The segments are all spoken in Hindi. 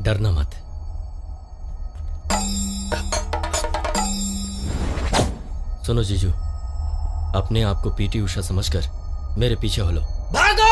डरना मत। सुनो जीजू, अपने आप को पीटी उषा समझकर मेरे पीछे हो लो। भागो!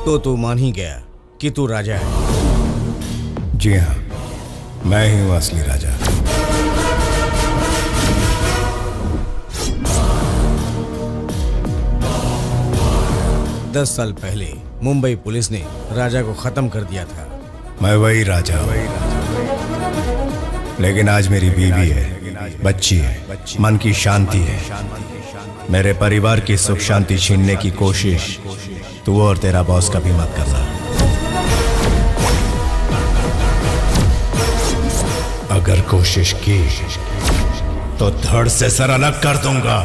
तो तू मान ही गया कि तू राजा है। जी हाँ, मैं ही हूँ असली राजा। दस साल पहले मुंबई पुलिस ने राजा को खत्म कर दिया था। मैं वही राजा हूँ, लेकिन आज मेरी बीवी है बच्ची है, मन की शांति है। मेरे परिवार की सुख शांति छीनने की कोशिश तू और तेरा बॉस कभी मत करना। अगर कोशिश की तो धड़ से सर अलग कर दूंगा।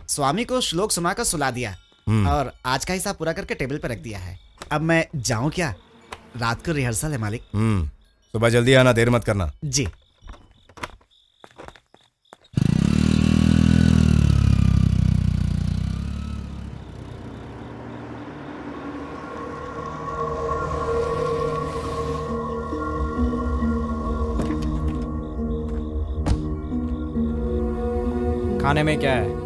स्वामी को श्लोक सुनाकर सुला दिया और आज का हिसाब पूरा करके टेबल पर रख दिया है। अब मैं जाऊं क्या? रात को रिहर्सल है मालिक। सुबह जल्दी आना, देर मत करना। जी। खाने में क्या है?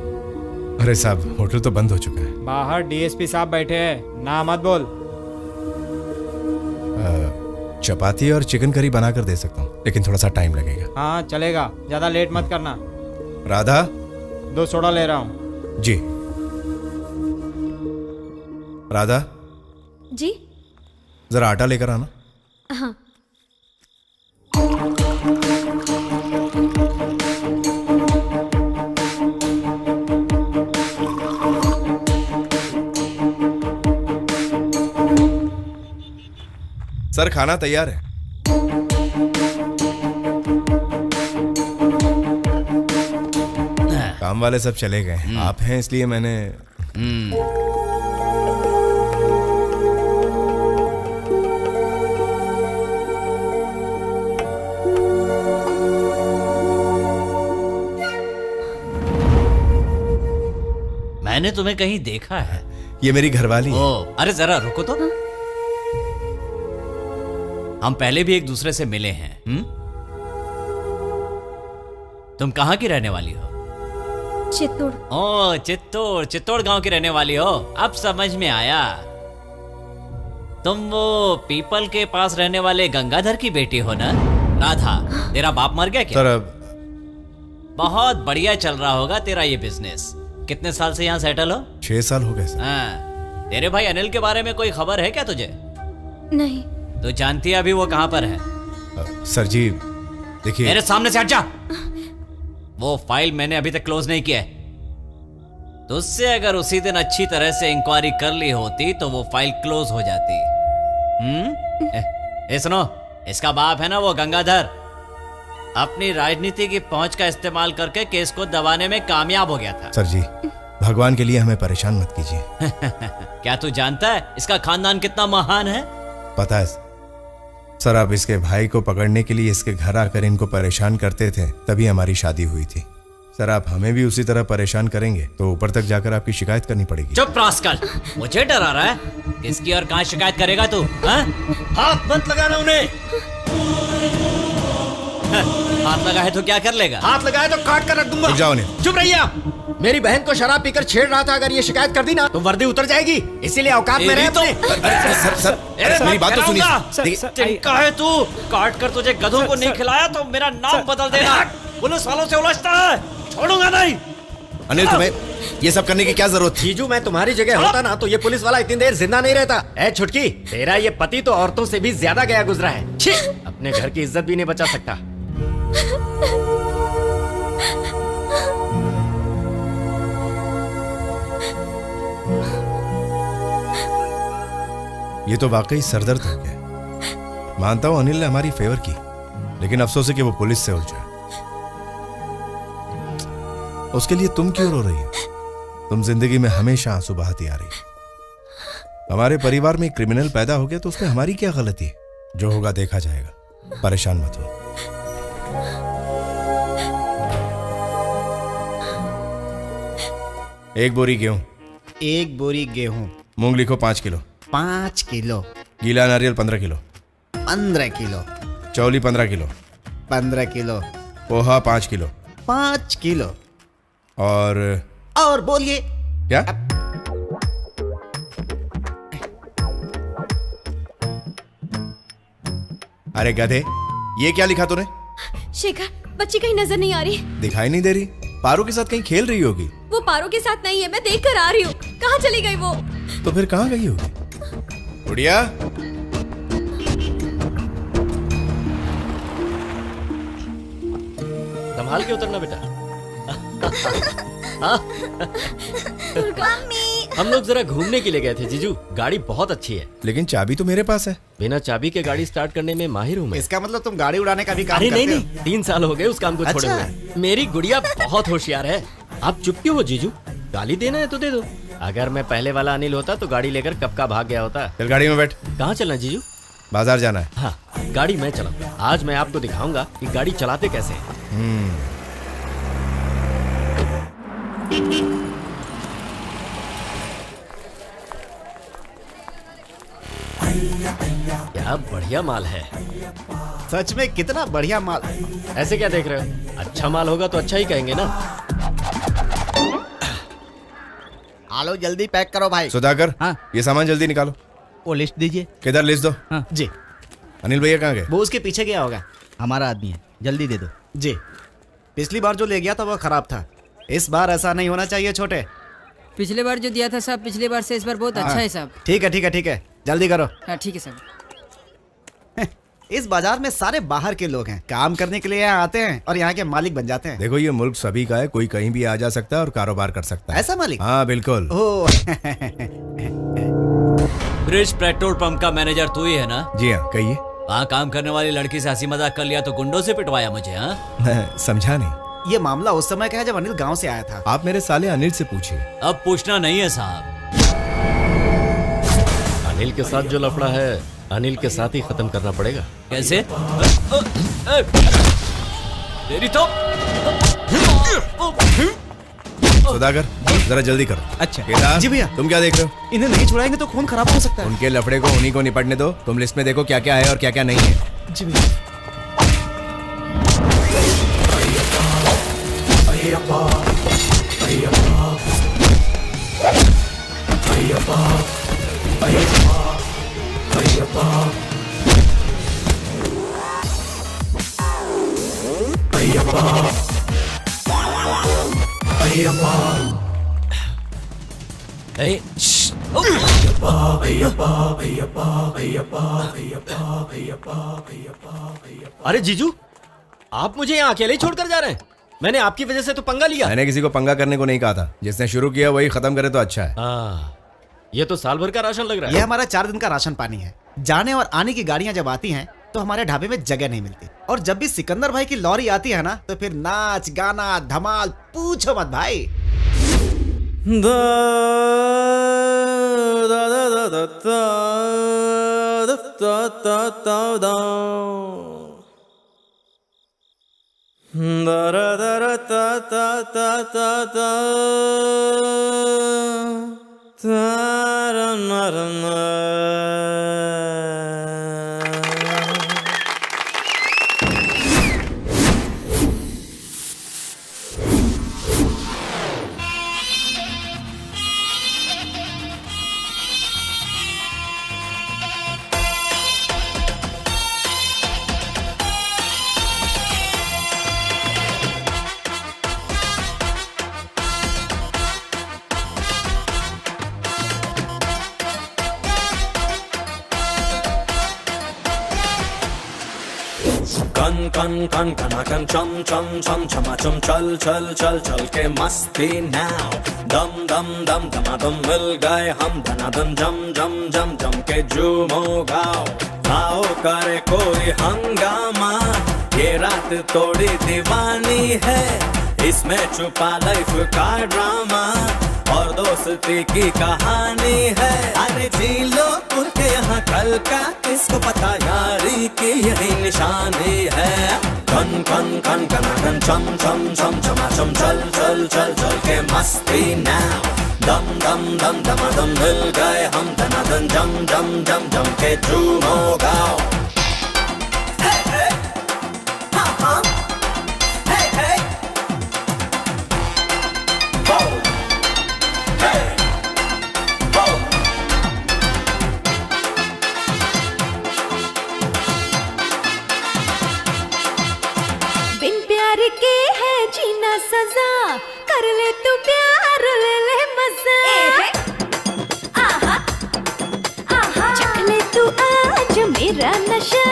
अरे साहब, होटल तो बंद हो चुका है। बाहर डीएसपी साहब बैठे हैं, ना मत बोल। चपाती और चिकन करी बनाकर दे सकता हूँ, लेकिन थोड़ा सा टाइम लगेगा। हाँ चलेगा, ज्यादा लेट मत करना। राधा, 2 सोडा ले रहा हूँ। जी। राधा जी। जरा आटा लेकर आना। हाँ। सर, खाना तैयार है। काम वाले सब चले गए, आप हैं इसलिए मैंने। मैंने तुम्हें कहीं देखा है। ये मेरी घरवाली है। ओ, अरे जरा रुको तो। हम पहले भी एक दूसरे से मिले हैं। तुम कहाँ की रहने वाली हो? चित्तौड़। ओ, चित्तौड़ गांव की रहने वाली हो। अब समझ में आया। तुम वो पीपल के पास रहने वाले गंगाधर की बेटी हो ना? राधा, तेरा बाप मर गया क्या? सर, अब बहुत बढ़िया चल रहा होगा तेरा ये बिजनेस। कितने साल से यहाँ सेटल हो? 6 साल हो गए सर। हाँ। तेरे भाई अनिल के बारे में कोई खबर है क्या तुझे? नहीं। तो जानती है अभी वो कहाँ पर है? सर जी देखिए। मेरे सामने से हट जा। वो फाइल मैंने अभी तक क्लोज नहीं किया है। तो उससे अगर उसी दिन अच्छी तरह से इंक्वायरी कर ली होती तो वो फाइल क्लोज हो जाती। सुनो, इसका बाप है ना वो गंगाधर, अपनी राजनीति की पहुंच का इस्तेमाल करके केस को दबाने में कामयाब हो गया था। सर जी, भगवान के लिए हमें परेशान मत कीजिए। क्या तू जानता है इसका खानदान कितना महान है? पता है सर, आप इसके भाई को पकड़ने के लिए इसके घर आकर इनको परेशान करते थे, तभी हमारी शादी हुई थी। सर, आप हमें भी उसी तरह परेशान करेंगे तो ऊपर तक जाकर आपकी शिकायत करनी पड़ेगी। चुप रास्कल, मुझे डरा रहा है? किसकी और कहां शिकायत करेगा तू? हाथ मत लगाना उन्हें। हाथ लगा है तो क्या कर लेगा? हाथ लगाए तो काट कर रख दूंगा। रुक जाओ नहीं। चुप रहिए आप। मेरी बहन को शराब पीकर छेड़ रहा था, अगर ये शिकायत कर दी ना तो वर्दी उतर जाएगी, इसीलिए औकात में रहे अपने। सर, मेरी बात तो सुनिए। चिंका है तू? काट कर तुझे गधों को नहीं खिलाया तो मेरा नाम बदल देना। पुलिस वालों से उलझता है, छोड़ूंगा नहीं। अनिल, तुम्हें ये सब करने की क्या जरूरत थी? जीजू, मैं तुम्हारी जगह होता ना तो ये पुलिस वाला इतनी देर जिंदा नहीं रहता। ए छुटकी, तेरा ये पति तो औरतों से भी ज्यादा गया गुजरा है। छी, अपने घर की इज्जत भी नहीं बचा सकता। ये तो वाकई सरदर्द हो गया। मानता हूं अनिल ने हमारी फेवर की, लेकिन अफसोस है कि वो पुलिस से उलझा। उसके लिए तुम क्यों रो रही हो? तुम जिंदगी में हमेशा आंसू बहाती आ रही हो। हमारे परिवार में एक क्रिमिनल पैदा हो गया तो उसमें हमारी क्या गलती है? जो होगा देखा जाएगा, परेशान मत हो। एक बोरी गेहूं 1 बोरी गेहूं। मूंग लिखो 5 किलो। 5 किलो। गीला नारियल 15 किलो। 15 किलो। चौली 15 kilo. 15 kilo. Poha 5 kilo. 5 kilo. और बोलिए। क्या? अरे गधे, ये क्या लिखा तूने? शेखर, बच्ची कहीं नजर नहीं आ रही। दिखाई नहीं दे रही? पारू के साथ कहीं खेल रही होगी। वो पारो के साथ नहीं है, मैं देख कर आ रही हूँ। कहाँ चली गई वो? तो फिर कहाँ गई होगी? गुड़िया, संभाल के उतरना बेटा। हम लोग जरा घूमने के लिए गए थे जीजू। गाड़ी बहुत अच्छी है। लेकिन चाबी तो मेरे पास है। बिना चाबी के गाड़ी स्टार्ट करने में माहिर हूँ मैं। इसका मतलब तुम गाड़ी उड़ाने का भी काम अरे करते नहीं हो? नहीं, 3 साल हो गए उस काम को छोड़े अच्छा। हुए। मेरी गुड़िया बहुत होशियार है। आप चुप क्यों हो जीजू? गाली देना है तो दे दो। अगर मैं पहले वाला अनिल होता तो गाड़ी लेकर कब का भाग गया होता। चल गाड़ी में बैठ, कहाँ चलना है जीजू? बाजार जाना है। हाँ, गाड़ी मैं चलाऊंगा। आज मैं आपको दिखाऊंगा कि गाड़ी चलाते कैसे हैं। क्या बढ़िया माल है। सच में कितना बढ़िया माल। ऐसे क्या देख रहे हो? अच्छा माल होगा तो अच्छा ही कहेंगे ना। आलो जल्दी पैक करो भाई। सुधाकर, हाँ। ये सामान जल्दी निकालो। वो लिस्ट दीजिए। किधर लिस्ट दो? हाँ जी, अनिल भैया कहाँ गए? वो उसके पीछे गया होगा। हमारा आदमी है, जल्दी दे दो। जी, पिछली बार जो ले गया था वो खराब था। इस बार ऐसा नहीं होना चाहिए छोटे। पिछले बार जो दिया था साहब, पिछले बार से इस बार बहुत अच्छा है साहब। ठीक है ठीक है ठीक है, जल्दी करो। हाँ ठीक है साहब। इस बाजार में सारे बाहर के लोग हैं, काम करने के लिए यहाँ आते हैं और यहाँ के मालिक बन जाते हैं। देखो, ये मुल्क सभी का है, कोई कहीं भी आ जा सकता है और कारोबार कर सकता है। ऐसा मालिक? हाँ बिल्कुल। ओ ब्रिज पेट्रोल पंप का मैनेजर तू ही है ना? जी हाँ, कहिए। वहाँ काम करने वाली लड़की से हंसी मजाक कर लिया तो गुंडों से पिटवाया मुझे? हाँ, मैं समझा नहीं। ये मामला उस समय का है जब अनिल गांव से आया था। आप मेरे साले अनिल से पूछिए। अब पूछना नहीं है साहब। अनिल के साथ जो लफड़ा है, अनिल के साथ ही खत्म करना पड़ेगा। कैसे? तेरी तो सुधाकर, जरा जल्दी करो। अच्छा। केदार, जी भैया। तुम क्या देख रहे हो? इन्हें नहीं छुड़ाएंगे तो खून खराब हो सकता है। उनके लफड़े को उन्हीं को निपटने दो। तुम लिस्ट में देखो क्या क्या है और क्या क्या नहीं है। जी भैया। ए, श्श्श। ओ, अरे जीजू, आप मुझे यहाँ अकेले ही छोड़कर जा रहे हैं? मैंने आपकी वजह से तो पंगा लिया। मैंने किसी को पंगा करने को नहीं कहा था। जिसने शुरू किया वही खत्म करे तो अच्छा है। ये तो साल भर का राशन लग रहा ये है। हमारा 4 दिन का राशन पानी है। जाने और आने की गाड़ियां जब आती हैं तो हमारे ढाबे में जगह नहीं मिलती। और जब भी सिकंदर भाई की लॉरी आती है ना तो फिर नाच गाना धमाल पूछो मत भाई। कन कन कन कन चम चम चम चमा चम चल चल चल चल के मस्ती नाउ दम दम दम दमादम मिल गए हम धनादम जम जम जम जम के झूमो गाओ आओ करे कोई हंगामा ये रात थोड़ी दीवानी है इसमें छुपा लाइफ का ड्रामा और दोस्ती की कहानी है अरे जी लो उनके यहाँ कल का किसको पता यारी की यही निशानी है कन कन कन कन कन चम चम चम चमा चम चल चल चल चल के मस्ती नाउ दम दम दम दमादम मिल गए हम धनाधन जम जम जम जम के झूमो गाओ हे हे हाँ हाँ हे हे हो हे हो बिन प्यार के है जीना सजा कर ले तू प्यार ले ले मजा आहा आहा चख ले तू आज मेरा नशा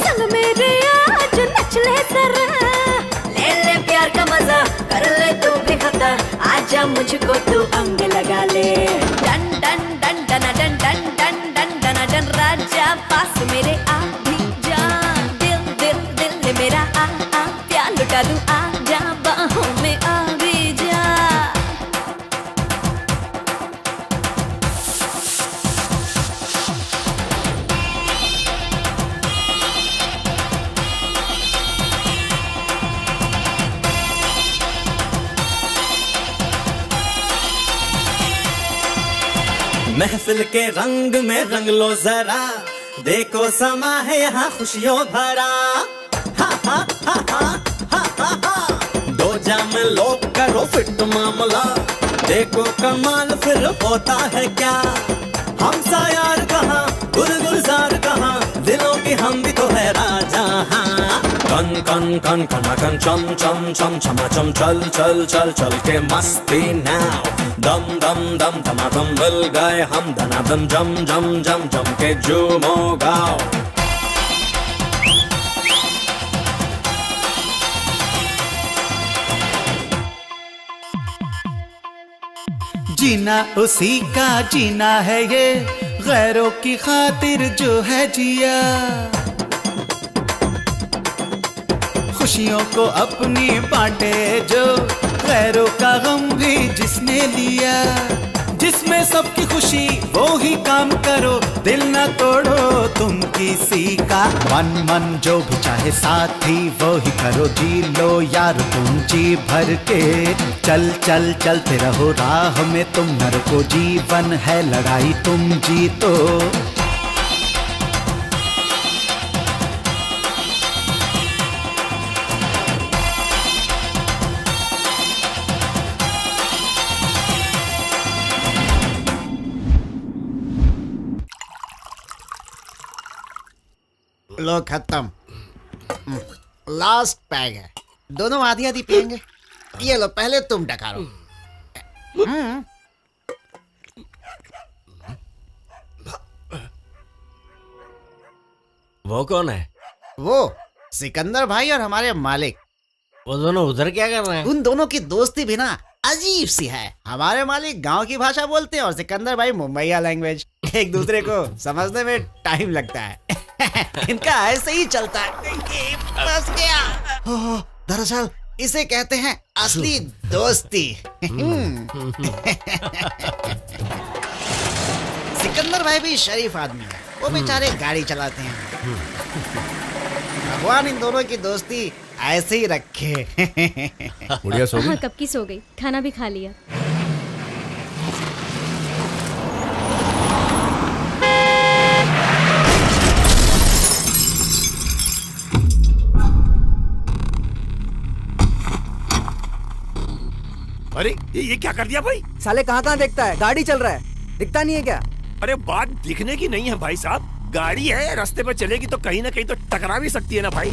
संग मेरे आज नच ले जरा ले ले प्यार का मजा कर ले तू भी खता आजा मुझको तू अंग लगा ले डन डन डन डन डन डन डन डन डन डन राजा पास मेरे आ भी जा दिल दिल दिल मेरा आ प्यार लुटा दूं आजा बाहों में आ भी जा महफिल के रंग में रंग लो जरा देखो समा है यहाँ खुशियों भरा हा हा हा हा हा हा हा दो जाम लो करो फिट मामला देखो कमाल फिर होता है क्या हम सा यार कहाँ गुलजार कहाँ दिलों की हम भी तो है राजा हाँ कन कन कन कन चम चम चम चमा चम चल चल चल चल के मस्ती नाउ दम दम दम दमादम मिल गए हम धनादम जम जम जम जम के झूमो गाओ जीना उसी का जीना है ये गैरों की खातिर जो है जिया खुशियों को अपनी बांटे जो गैरों का गम भी जिसने लिया जिसमें सबकी खुशी वो ही काम करो दिल न तोड़ो तुम किसी का मन मन जो भी चाहे साथी वो ही करो जी लो यार तुम जी भर के चल चल चलते रहो राह में तुम न रुको जीवन है लड़ाई तुम जीतो लो खत्म लास्ट पैग है दोनों आधी आधी पियेंगे ये लो पहले तुम डकारो वो कौन है? वो सिकंदर भाई और हमारे मालिक वो दोनों उधर क्या कर रहे हैं? उन दोनों की दोस्ती भी ना अजीब सी है हमारे मालिक गांव की भाषा बोलते हैं और सिकंदर भाई मुंबईया लैंग्वेज एक दूसरे को समझने में टाइम लगता है इनका ऐसे ही चलता है बस गया दरअसल इसे कहते हैं असली दोस्ती सिकंदर भाई भी शरीफ आदमी है वो बेचारे गाड़ी चलाते हैं भगवान इन दोनों की दोस्ती ऐसे ही रखे बुढ़िया सो हाँ कब की सो गई खाना भी खा लिया अरे ये क्या कर दिया भाई? साले कहाँ देखता है गाड़ी चल रहा है दिखता नहीं है क्या? अरे बात दिखने की नहीं है भाई साहब गाड़ी है रास्ते पर चलेगी तो कहीं ना कहीं तो टकरा भी सकती है ना भाई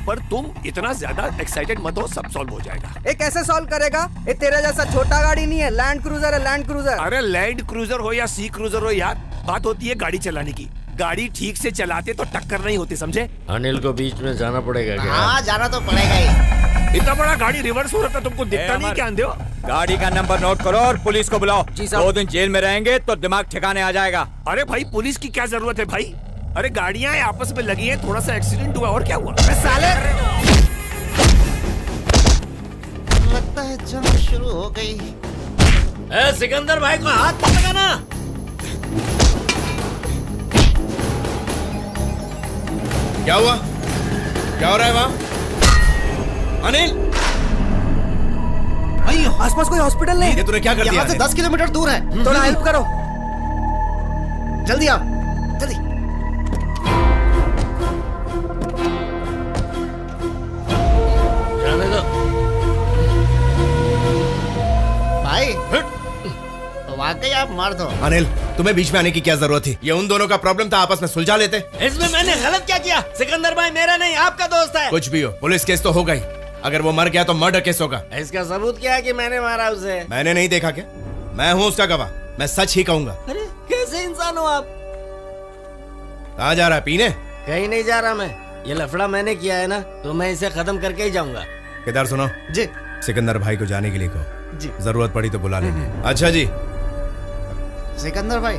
पर तुम इतना ज्यादा एक्साइटेड मत हो सब सॉल्व हो जाएगा ये कैसे सॉल्व करेगा ये तेरा जैसा छोटा गाड़ी नहीं है लैंड क्रूजर है लैंड क्रूजर अरे लैंड क्रूजर हो या सी क्रूजर हो यार बात होती है गाड़ी चलाने की गाड़ी ठीक से चलाते तो टक्कर नहीं होती समझे अनिल को बीच में जाना पड़ेगा क्या? हाँ जाना तो पड़ेगा ही इतना बड़ा गाड़ी रिवर्स हो रहा था तुमको दिखता नहीं क्या अंधे हो गाड़ी का नंबर नोट करो और पुलिस को बुलाओ 2 दिन जेल में रहेंगे तो दिमाग ठिकाने आ जाएगा अरे भाई पुलिस की क्या जरूरत है भाई अरे गाड़ियां आपस में लगी हैं थोड़ा सा एक्सीडेंट हुआ और क्या हुआ साले लगता है जंग शुरू हो गई ए, सिकंदर भाई को हाथ मत लगाना क्या हुआ क्या हो रहा है वहां अनिल आसपास कोई हॉस्पिटल नहीं। ये तूने क्या कर दिया? यहाँ से 10 किलोमीटर दूर है। थोड़ा हेल्प करो, जल्दी आओ, जल्दी। जाने दो। भाई वाकई आप मर्द हो। अनिल, तुम्हें बीच में आने की क्या जरूरत थी? ये उन दोनों का प्रॉब्लम था, आपस में सुलझा लेते। इसमें मैंने गलत क्या किया? सिकंदर भाई मेरा नहीं, आपका दोस्त है। कुछ भी हो, पुलिस केस तो होगा ही। अगर वो मर गया तो मर्डर केस होगा। इसका सबूत क्या है कि मैंने मारा उसे? मैंने नहीं देखा क्या? मैं हूँ उसका गवाह, मैं सच ही कहूंगा। अरे कैसे इंसान हो आप? कहाँ जा रहा है? पीने? कहीं नहीं जा रहा मैं। ये लफड़ा मैंने किया है ना, तो मैं इसे खत्म करके ही जाऊंगा। केदार सुनो जी। सिकंदर भाई को जाने के लिए कहो जी। जरूरत पड़ी तो बुला लेंगे। अच्छा जी। सिकंदर भाई,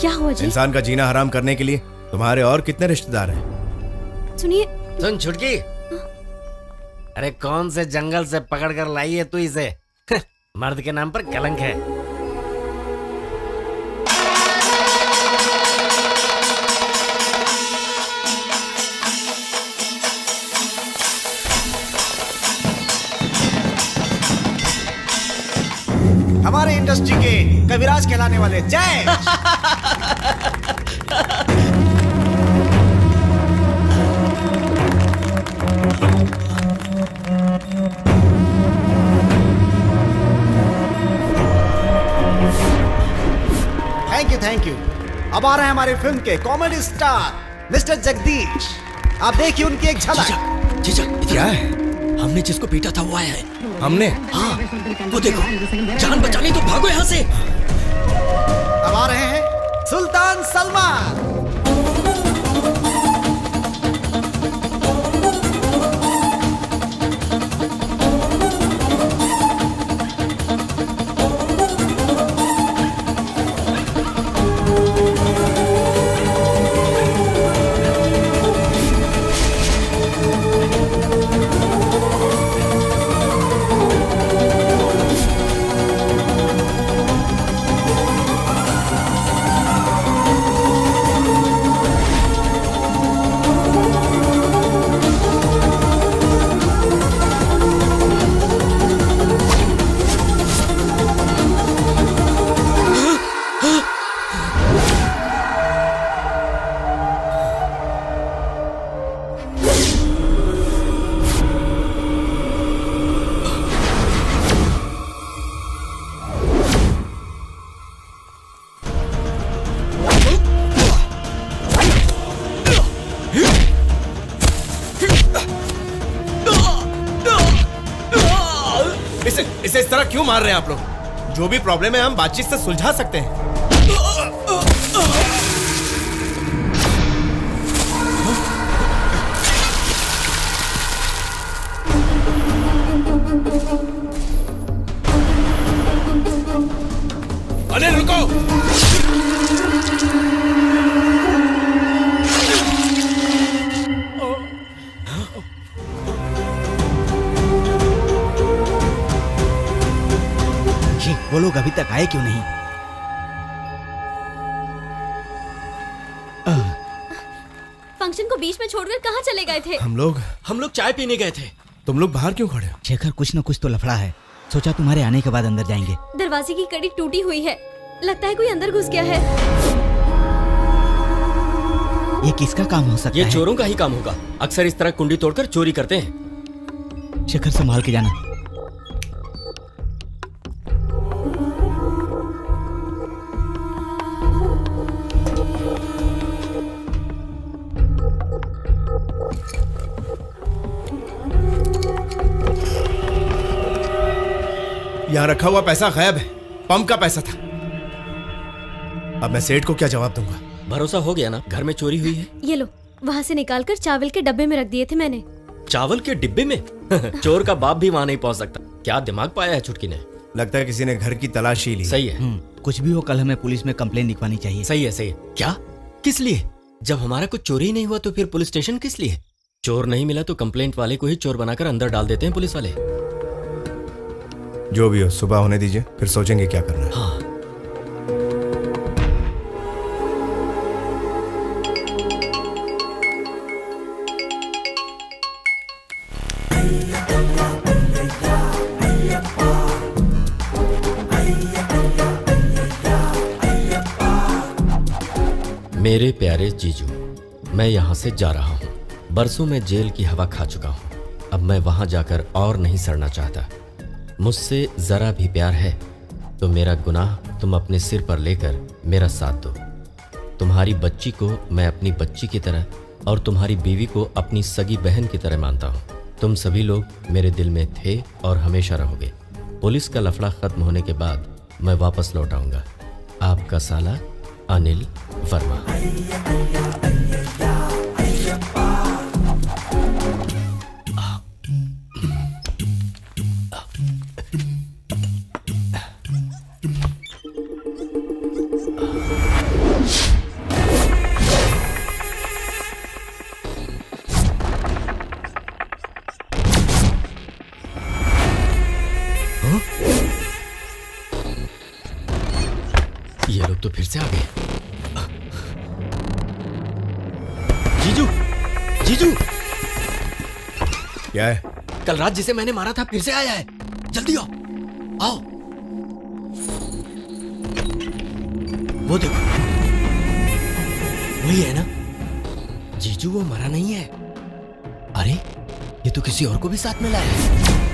क्या हुआ जी? इंसान का जीना हराम करने के लिए तुम्हारे और कितने रिश्तेदार हैं? सुनिए, सुन छुटकी, अरे कौन से जंगल से पकड़ कर लाई है तू इसे? मर्द के नाम पर कलंक है। हमारे इंडस्ट्री के कविराज कहलाने वाले जय। Thank you. अब आ रहे हैं हमारी फिल्म के कॉमेडी स्टार मिस्टर जगदीश। आप देखिए उनकी एक झलक। जीजा, क्या है? हमने जिसको पीटा था वो आया है। हमने? हाँ, वो देखो, जान बचानी तो भागो यहाँ से। अब आ रहे हैं सुल्तान सलमान। इसे इस तरह क्यों मार रहे हैं आप लोग? जो भी प्रॉब्लम है हम बातचीत से सुलझा सकते हैं। अरे रुको! वो लोग अभी तक आए क्यों नहीं? फंक्शन को बीच में छोड़कर कहाँ चले गए थे? हम लोग चाय पीने गए थे। तुम लोग बाहर क्यों खड़े हो? शेखर, कुछ न कुछ तो लफड़ा है। सोचा तुम्हारे आने के बाद अंदर जाएंगे। दरवाजे की कड़ी टूटी हुई है, लगता है कोई अंदर घुस गया है। ये किसका काम हो सकता है? ये चोरों का ही काम होगा। अक्सर इस तरह कुंडी तोड़कर चोरी करते हैं। शेखर, संभाल के जाना। यहाँ रखा हुआ पैसा गायब है, पंप का पैसा था। अब मैं सेठ को क्या जवाब दूंगा? भरोसा हो गया ना, घर में चोरी हुई है। ये लो, वहाँ से निकालकर चावल के डब्बे में रख दिए थे मैंने। चावल के डिब्बे में? चोर का बाप भी वहाँ नहीं पहुँच सकता। क्या दिमाग पाया है छुटकी ने। लगता है किसी ने घर की तलाशी ली। सही है। कुछ भी हो, कल हमें पुलिस में कंप्लेन लिखवानी चाहिए। सही है, सही है। क्या? किस लिए? जब हमारा कुछ चोरी ही नहीं हुआ तो फिर पुलिस स्टेशन किस लिए? चोर नहीं मिला तो कंप्लेंट वाले को ही चोर बनाकर अंदर डाल देते हैं पुलिस वाले। जो भी हो, सुबह होने दीजिए, फिर सोचेंगे क्या करना है। हाँ। मेरे प्यारे जीजू, मैं यहाँ से जा रहा हूँ। बरसों में जेल की हवा खा चुका हूँ। अब मैं वहाँ जाकर और नहीं सड़ना चाहता। मुझसे जरा भी प्यार है तो मेरा गुनाह तुम अपने सिर पर लेकर मेरा साथ दो। तुम्हारी बच्ची को मैं अपनी बच्ची की तरह और तुम्हारी बीवी को अपनी सगी बहन की तरह मानता हूँ। तुम सभी लोग मेरे दिल में थे और हमेशा रहोगे। पुलिस का लफड़ा खत्म होने के बाद मैं वापस लौट आऊंगा। आपका साला अनिल वर्मा। ये लोग तो फिर से आ गए। जीजू, जीजू, क्या है? कल रात जिसे मैंने मारा था फिर से आया है। जल्दी आओ, आओ। वो देखो, वही है ना? जीजू वो मरा नहीं है। अरे ये तो किसी और को भी साथ में लाया है।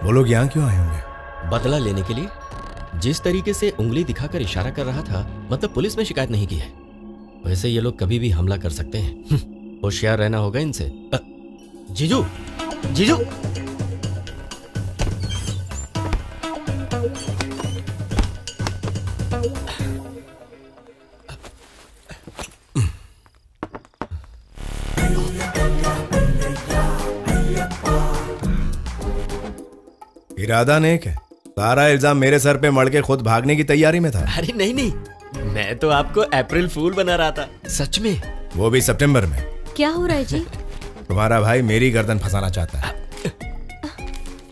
वो लोग यहाँ क्यों आए होंगे? बदला लेने के लिए। जिस तरीके से उंगली दिखाकर इशारा कर रहा था, मतलब पुलिस में शिकायत नहीं की है। वैसे ये लोग कभी भी हमला कर सकते हैं। होशियार रहना होगा इनसे। जीजू, जीजू, इरादा नेक है। सारा इल्जाम मेरे सर पे मड़ के खुद भागने की तैयारी में था। अरे नहीं नहीं, मैं तो आपको अप्रैल फूल बना रहा था। सच में। वो भी सितंबर में। क्या हो रहा है जी? तुम्हारा भाई मेरी गर्दन फंसाना चाहता है।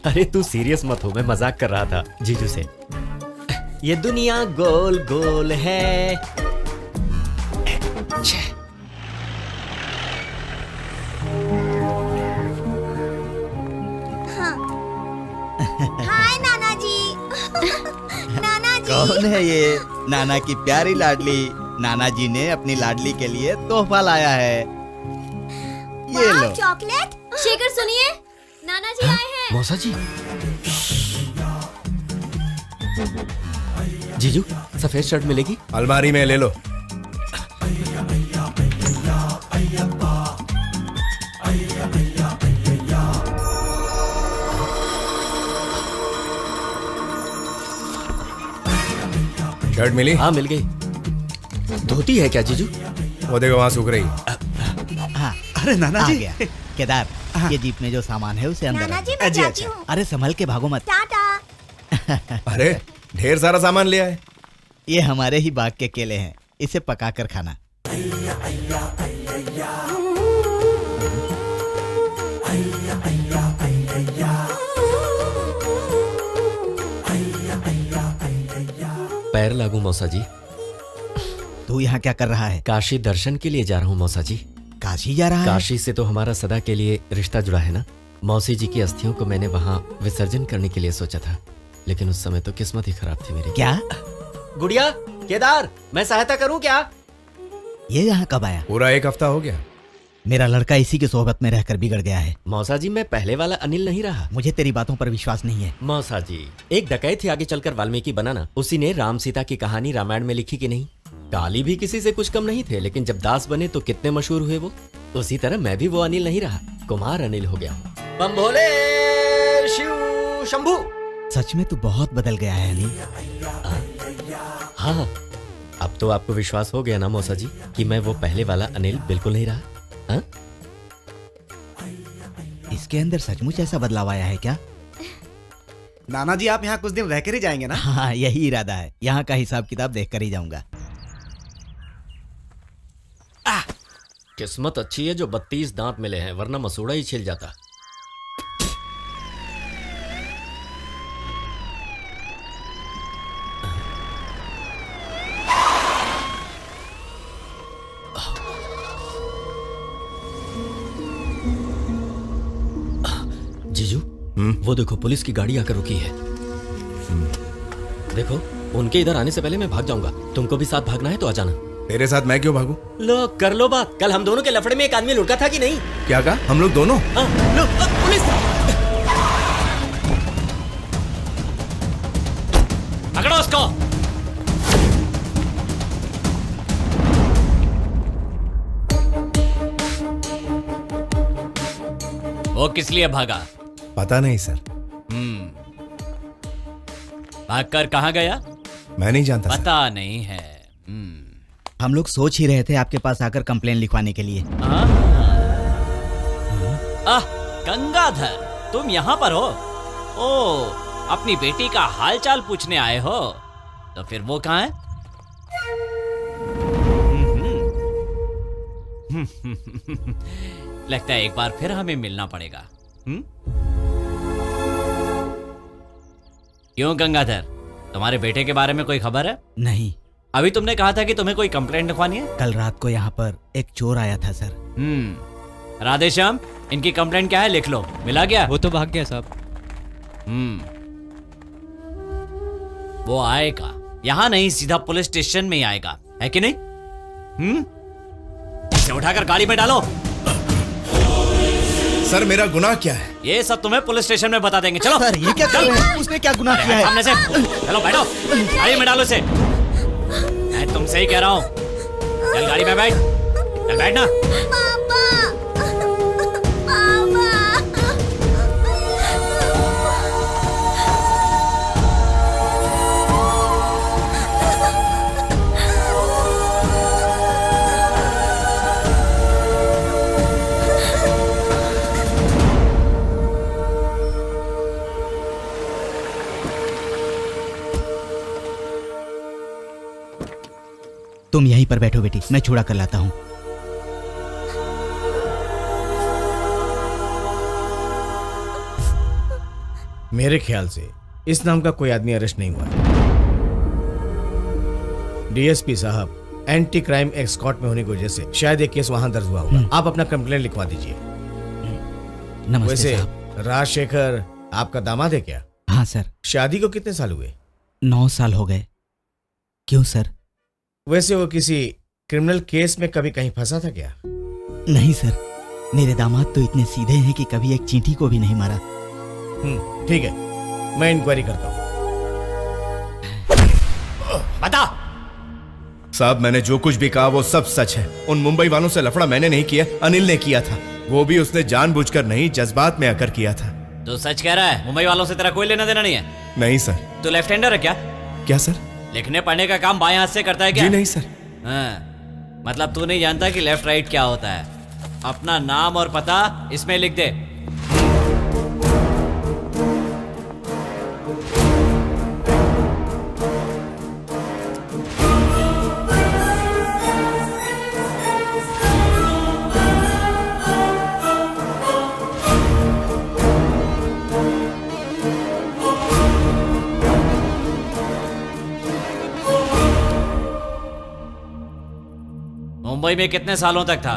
अरे तू सीरियस मत हो, मैं मजाक कर रहा था जीजू से। ये दुनिया गोल गोल है। हाय नाना जी। नाना जी। कौन है ये? नाना की प्यारी लाडली। नाना जी ने अपनी लाडली के लिए तोहफा लाया है। ये लो चॉकलेट। शेखर सुनिए, नाना जी आए हैं। मौसा जी। जीजू, सफेद शर्ट मिलेगी? अलमारी में ले लो। शर्ट मिली? हाँ मिल गई। धोती है क्या जीजू? वो देखो वहां सूख रही है। हाँ, अरे नाना जी। आ गया। केदार, ये जीप में जो सामान है उसे अंदर नाना रख। जी मैं जी, जाती अच्छा। हूँ। अरे संभल के भागो मत। टाटा। अरे ढेर सारा सामान ले आए। ये हमारे ही बाग के केले हैं, इसे पका कर खाना। पैर लागू मौसा जी। तू यहाँ क्या कर रहा है? काशी दर्शन के लिए जा रहा हूँ मौसा जी। काशी जा रहा है? काशी से तो हमारा सदा के लिए रिश्ता जुड़ा है ना। मौसी जी की अस्थियों को मैंने वहाँ विसर्जन करने के लिए सोचा था, लेकिन उस समय तो किस्मत ही खराब थी मेरी। क्या? गुड़िया, केदार, मैं सहायता करूँ क्या? ये यहाँ कब आया? पूरा एक हफ्ता हो गया। मेरा लड़का इसी की सोहबत में रहकर बिगड़ गया है। मौसा जी मैं पहले वाला अनिल नहीं रहा। मुझे तेरी बातों पर विश्वास नहीं है। मौसा जी, एक डकैत ही आगे चलकर वाल्मीकि बना ना। उसी ने राम सीता की कहानी रामायण में लिखी कि नहीं? काली भी किसी से कुछ कम नहीं थे, लेकिन जब दास बने तो कितने मशहूर हुए वो। उसी तरह मैं भी वो अनिल नहीं रहा, कुमार अनिल हो गया हूँ। बम भोले शिव शंभू। सच में तू बहुत बदल गया है अनिल। हाँ, अब तो आपको विश्वास हो गया ना मौसा जी कि मैं वो पहले वाला अनिल बिल्कुल नहीं रहा। हाँ? इसके अंदर सचमुच ऐसा बदलाव आया है क्या? नाना जी आप यहाँ कुछ दिन रहकर ही जाएंगे ना? हाँ, यही इरादा है। यहाँ का हिसाब किताब देख कर ही जाऊंगा। किस्मत अच्छी है जो 32 दांत मिले हैं, वरना मसूड़ा ही छिल जाता। जीजू, वो देखो पुलिस की गाड़ी आकर रुकी है। देखो, उनके इधर आने से पहले मैं भाग जाऊंगा। तुमको भी साथ भागना है तो आ जाना। तेरे साथ मैं क्यों भागूं? लो कर लो बात। कल हम दोनों के लफड़े में एक आदमी लुढ़का था कि नहीं? क्या कहा? हम लोग दोनों? हाँ, लो पुलिस! पकड़ो उसको। वो किस लिए भागा? पता नहीं सर। भागकर कहाँ गया? मैं नहीं जानता सर। पता नहीं है। हम लोग सोच ही रहे थे आपके पास आकर कंप्लेन लिखवाने के लिए। गंगाधर, तुम यहाँ पर हो? ओ, अपनी बेटी का हालचाल पूछने आए हो? तो फिर वो कहाँ है? लगता है एक बार फिर हमें मिलना पड़ेगा। क्यों गंगाधर, तुम्हारे बेटे के बारे में कोई खबर है? नहीं। अभी तुमने कहा था कि तुम्हें कोई कंप्लेंट लिखवानी है। कल रात को यहाँ पर एक चोर आया था सर। राधेश्याम, इनकी कंप्लेंट क्या है? लिख लो। मिला गया? वो तो भाग गया साहब। वो आएगा, यहाँ नहीं सीधा पुलिस स्टेशन में ही आएगा, है कि नहीं? इसे उठाकर गाड़ी में डालो। सर मेरा गुनाह क्या है? ये सब तुम्हें पुलिस स्टेशन में बता देंगे। चलो सर, ये क्या कर रहे हैं? उसने क्या गुनाह किया है? सामने से चलो, बैठो गाड़ी में, डालो इसे। मैं तुमसे ही कह रहा हूँ, चल गाड़ी में बैठ। चल बैठना। तुम यहीं पर बैठो बेटी, मैं छुड़ा कर लाता हूँ। मेरे ख्याल से इस नाम का कोई आदमी अरेस्ट नहीं हुआ। डीएसपी साहब एंटी क्राइम एस्कॉर्ट में होने की वजह से शायद एक केस वहां दर्ज हुआ होगा। आप अपना कंप्लेंट लिखवा दीजिए। नमस्ते वैसे साहब। राजशेखर आपका दामाद है क्या? हाँ सर। शादी को कितने साल हुए? 9 साल हो गए। क्यों सर? वैसे वो किसी क्रिमिनल केस में कभी कहीं फंसा था क्या? नहीं सर, मेरे दामाद तो इतने सीधे हैं कि कभी एक चींटी को भी नहीं मारा। ठीक है, मैं इंक्वायरी करता हूँ। बता। साहब मैंने जो कुछ भी कहा वो सब सच है। उन मुंबई वालों से लफड़ा मैंने नहीं किया, अनिल ने किया था। वो भी उसने जानबूझकर नहीं, जज्बात में आकर किया था। तो सच कह रहा है? मुंबई वालों से तेरा कोई लेना देना नहीं है? नहीं सर। तो लेफ्ट हैंडर है क्या? क्या सर? लिखने पढ़ने का काम बाएं हाथ से करता है क्या? जी नहीं सर। हाँ, मतलब तू नहीं जानता कि लेफ्ट राइट क्या होता है? अपना नाम और पता इसमें लिख दे। मुंबई में कितने सालों तक था?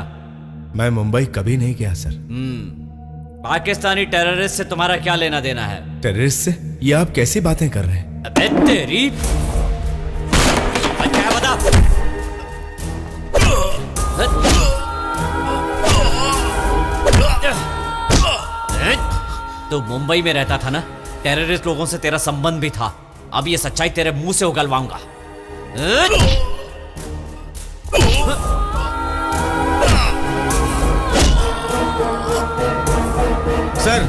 मैं मुंबई कभी नहीं गया सर। पाकिस्तानी टेररिस्ट से तुम्हारा क्या लेना देना है? टेररिस्ट से? ये आप कैसी बातें कर रहे हैं? अबे तेरी, क्या बता? तो मुंबई में रहता था ना? टेररिस्ट लोगों से तेरा संबंध भी था। अब ये सच्चाई तेरे मुंह से उगलवाऊंगा। सर,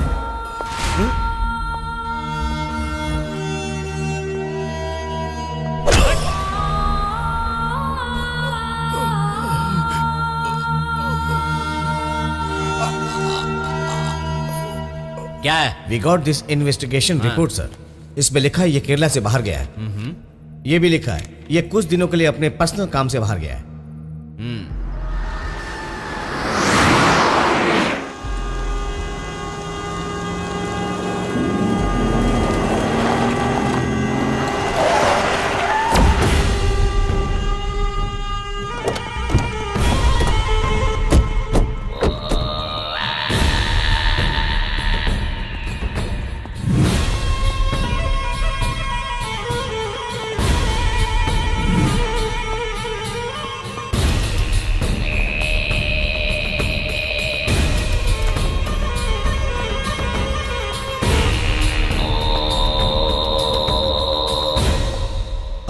क्या है? We got this investigation report sir. इसमें लिखा है ये केरला से बाहर गया है। ये भी लिखा है ये कुछ दिनों के लिए अपने पर्सनल काम से बाहर गया है।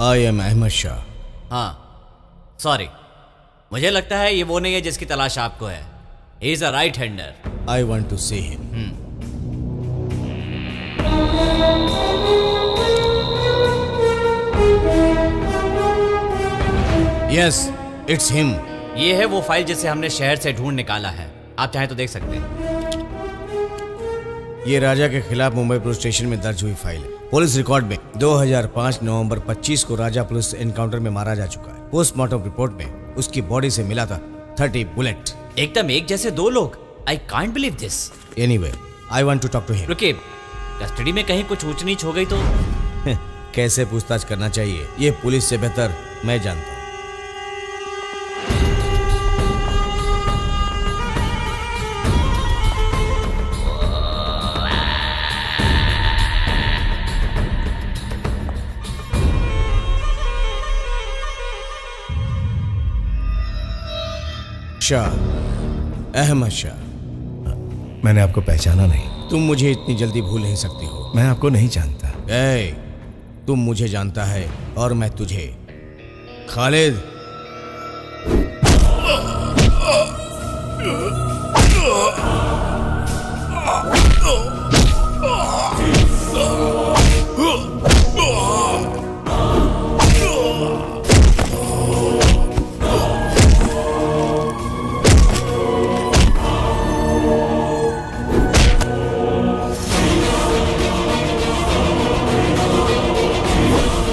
I am Ahmad Shah. हाँ सॉरी, मुझे लगता है ये वो नहीं है जिसकी तलाश आपको है। He is a right hander. I want to see him. Yes, it's him. ये है वो फाइल जिसे हमने शहर से ढूंढ निकाला है। आप चाहें तो देख सकते हैं। ये राजा के खिलाफ मुंबई पुलिस स्टेशन में दर्ज हुई फाइल है। पुलिस रिकॉर्ड में 2005 नवंबर 25 को राजा पुलिस एनकाउंटर में मारा जा चुका है। पोस्टमार्टम रिपोर्ट में उसकी बॉडी से मिला था 30 बुलेट। एकदम एक जैसे दो लोग। I can't believe this. Anyway, I want to talk to him. रुकिए, कस्टडी में कहीं कुछ ऊंच नीच हो गई तो? कैसे पूछताछ करना चाहिए ये पुलिस से बेहतर मैं जानता हूँ। शाह, अहमद शाह। मैंने आपको पहचाना नहीं। तुम मुझे इतनी जल्दी भूल नहीं सकती हो। मैं आपको नहीं जानता। ए, तुम मुझे जानता है और मैं तुझे। Khalid.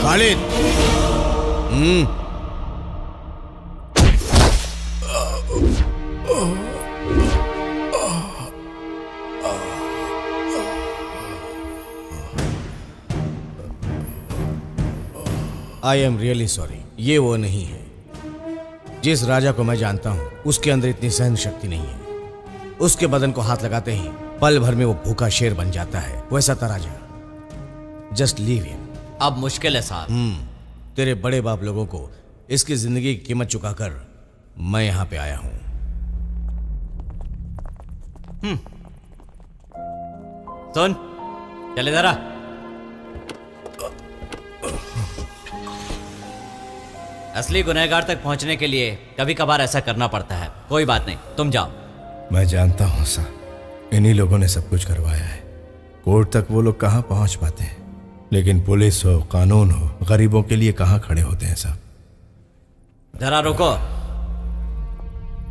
Khalid. I am really sorry. ये वो नहीं है। जिस राजा को मैं जानता हूं उसके अंदर इतनी सहन शक्ति नहीं है। उसके बदन को हाथ लगाते ही पल भर में वो भूखा शेर बन जाता है। वैसा था राजा। Just leave him. अब मुश्किल है साहब। तेरे बड़े बाप लोगों को इसकी जिंदगी की कीमत चुकाकर मैं यहां पे आया हूं। सुन, चले जरा। असली गुनहगार तक पहुंचने के लिए कभी कभार ऐसा करना पड़ता है। कोई बात नहीं, तुम जाओ। मैं जानता हूं सर, इन्हीं लोगों ने सब कुछ करवाया है। कोर्ट तक वो लोग कहां पहुंच पाते हैं, लेकिन पुलिस हो, कानून हो, गरीबों के लिए कहां खड़े होते हैं साहब। जरा रुको।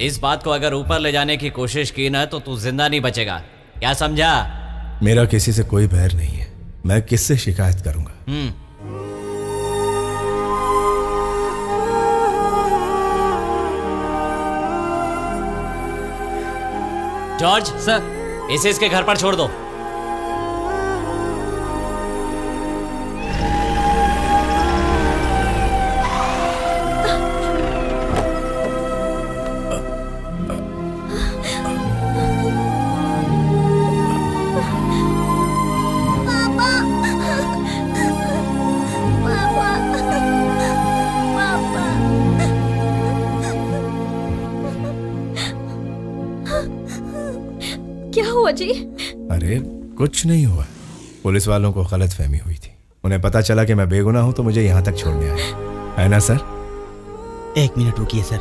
इस बात को अगर ऊपर ले जाने की कोशिश की ना तो तू जिंदा नहीं बचेगा। क्या समझा? मेरा किसी से कोई बैर नहीं है। मैं किससे शिकायत करूंगा? जॉर्ज सर, इसे इसके घर पर छोड़ दो। क्या हुआ जी? अरे कुछ नहीं हुआ। पुलिस वालों को गलतफहमी हुई थी। उन्हें पता चला कि मैं बेगुनाह हूं तो मुझे यहां तक छोड़ने आए, है ना सर? एक मिनट रुकिए सर।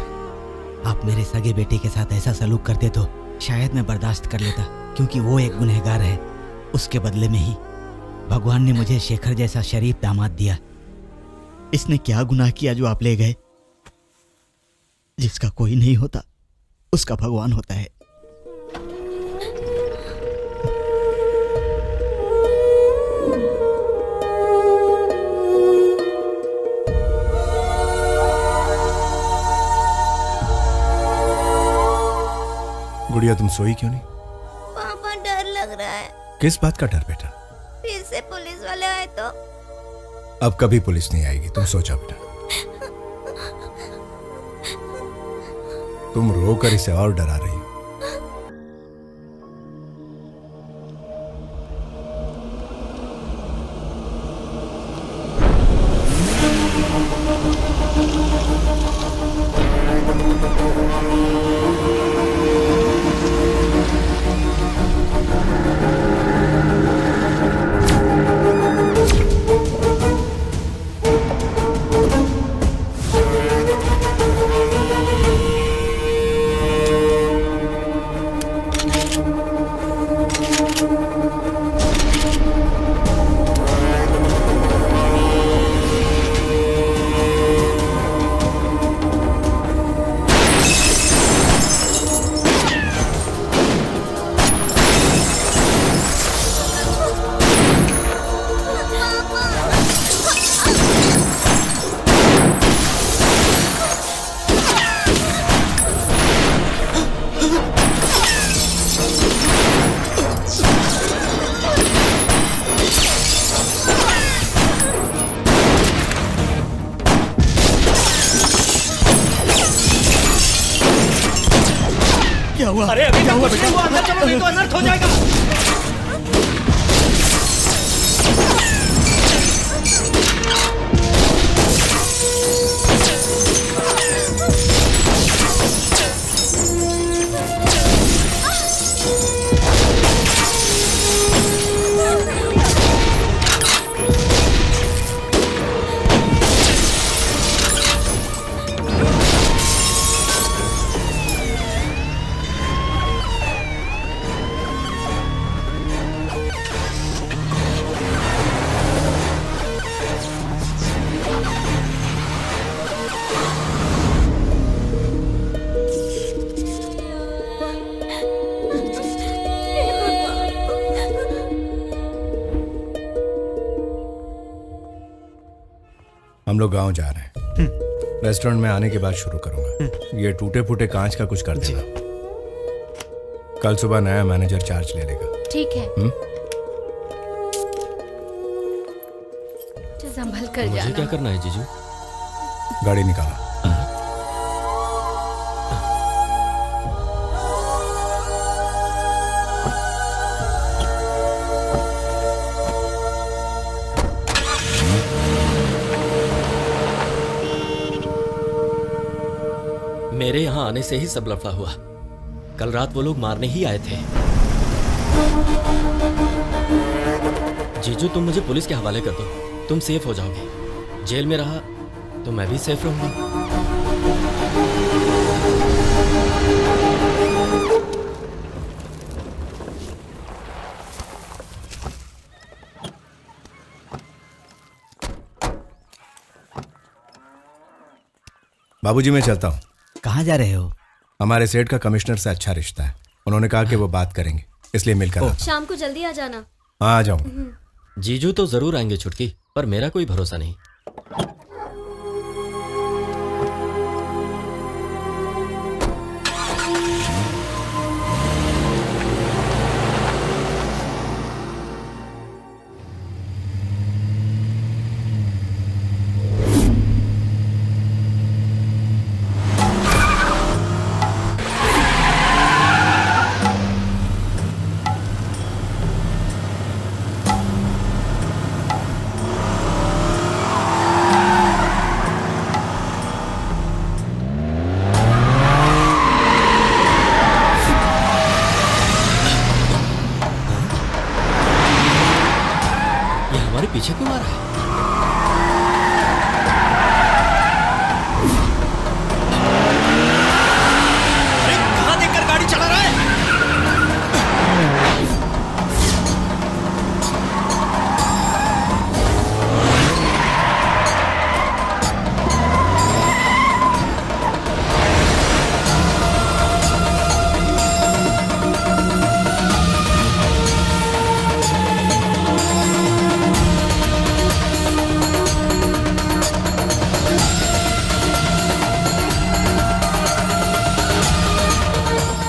आप मेरे सगे बेटे के साथ ऐसा सलूक करते तो शायद मैं बर्दाश्त कर लेता, क्योंकि वो एक गुनहगार है। उसके बदले में ही भगवान ने मुझे शेखर जैसा शरीफ दामाद दिया। इसने क्या गुनाह किया जो आप ले गए? जिसका कोई नहीं होता उसका भगवान होता है। गुड़िया, तुम सोई क्यों नहीं? पापा, डर लग रहा है। किस बात का डर बेटा? फिर से पुलिस वाले आए तो? अब कभी पुलिस नहीं आएगी, तुम सो जाओ बेटा। तुम रोकर इसे और डरा रही हो। क्या हुआ? अरे अभी क्या हुआ कुछ नहीं हुआ, अंदर चलो नहीं तो अनर्थ हो जाएगा। हम लोग गांव जा रहे हैं। रेस्टोरेंट में आने के बाद शुरू करूंगा। ये टूटे फूटे कांच का कुछ कर देना। कल सुबह नया मैनेजर चार्ज ले लेगा। ठीक है। संभल कर मुझे जाना। क्या करना है जीजू? गाड़ी निकाला। मेरे यहाँ आने से ही सब लफड़ा हुआ। कल रात वो लोग मारने ही आए थे। जीजू तुम मुझे पुलिस के हवाले कर दो, तुम सेफ हो जाओगे। जेल में रहा तो मैं भी सेफ रहूंगा। बाबूजी मैं चलता हूँ। कहाँ जा रहे हो? हमारे सेठ का कमिश्नर से अच्छा रिश्ता है। उन्होंने कहा कि वो बात करेंगे, इसलिए मिलकर आता हूं। शाम को जल्दी आ जाना। हाँ आ जाऊंगा। जीजू तो जरूर आएंगे छुटकी, पर मेरा कोई भरोसा नहीं। पीछे क्यों आ रहा है? कहां देखकर गाड़ी चला रहा है?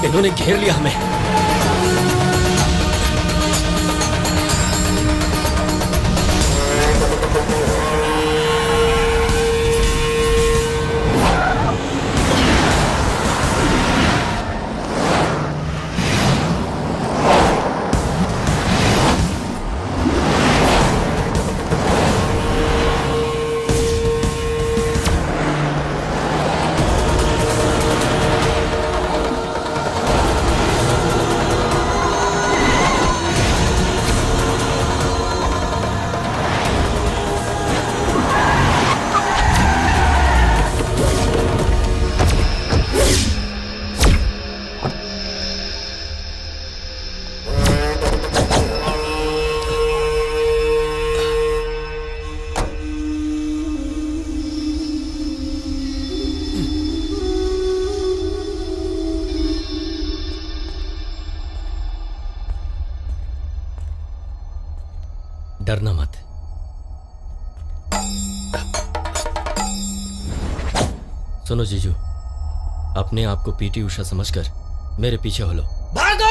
इन्होंने घेर लिया हमें। डरना मत। सुनो जीजू, अपने आप को पीटी उषा समझकर मेरे पीछे हो लो। भागो!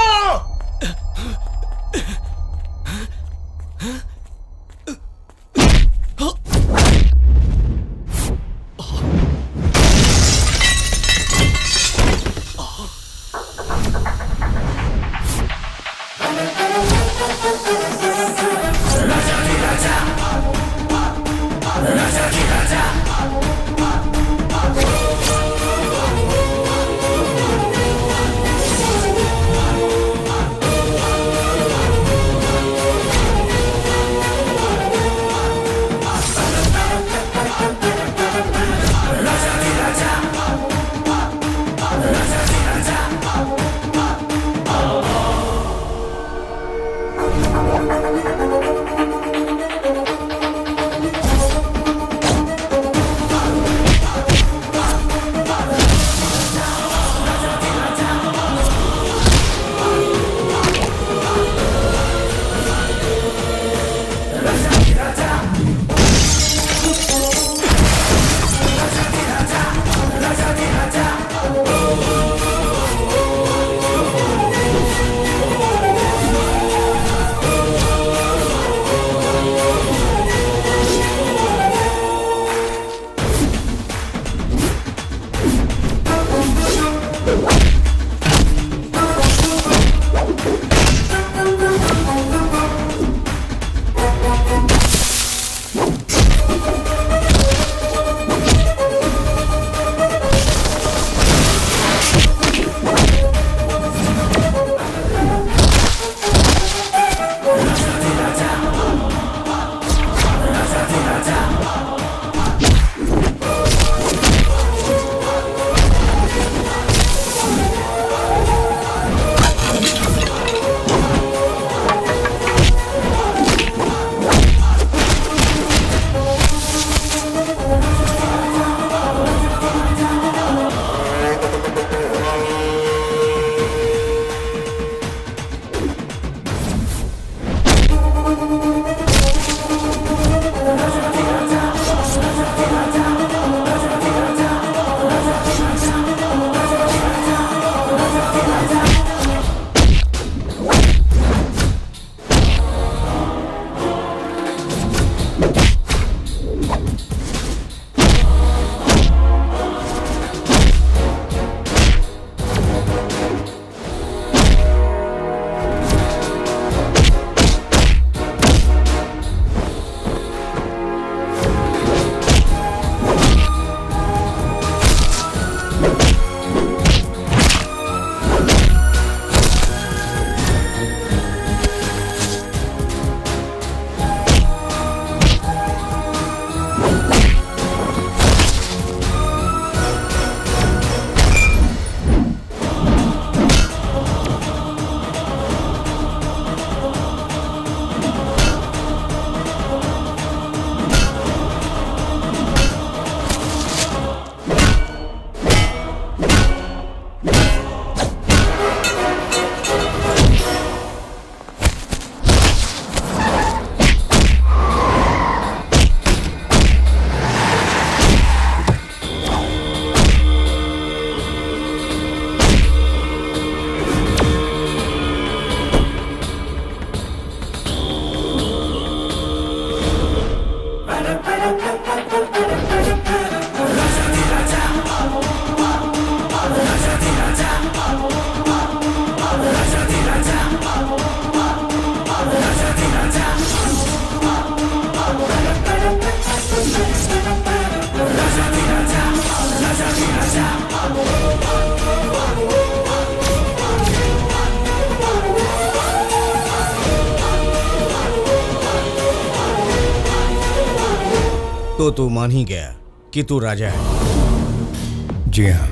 तो तू मान ही गया कि तू राजा है। जी हाँ,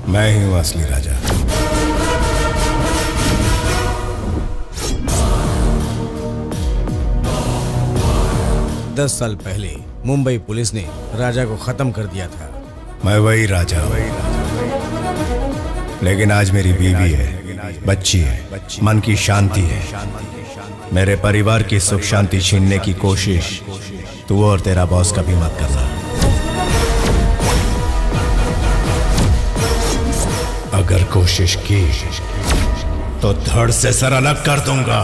मैं ही हूं असली राजा। दस साल पहले मुंबई पुलिस ने राजा को खत्म कर दिया था। मैं वही राजा हूं, लेकिन आज मेरी बीवी है, बच्ची है, मन की शांति है। मेरे परिवार की सुख शांति छीनने की कोशिश तू और तेरा बॉस कभी मत करना। अगर कोशिश की तो धड़ से सर अलग कर दूंगा।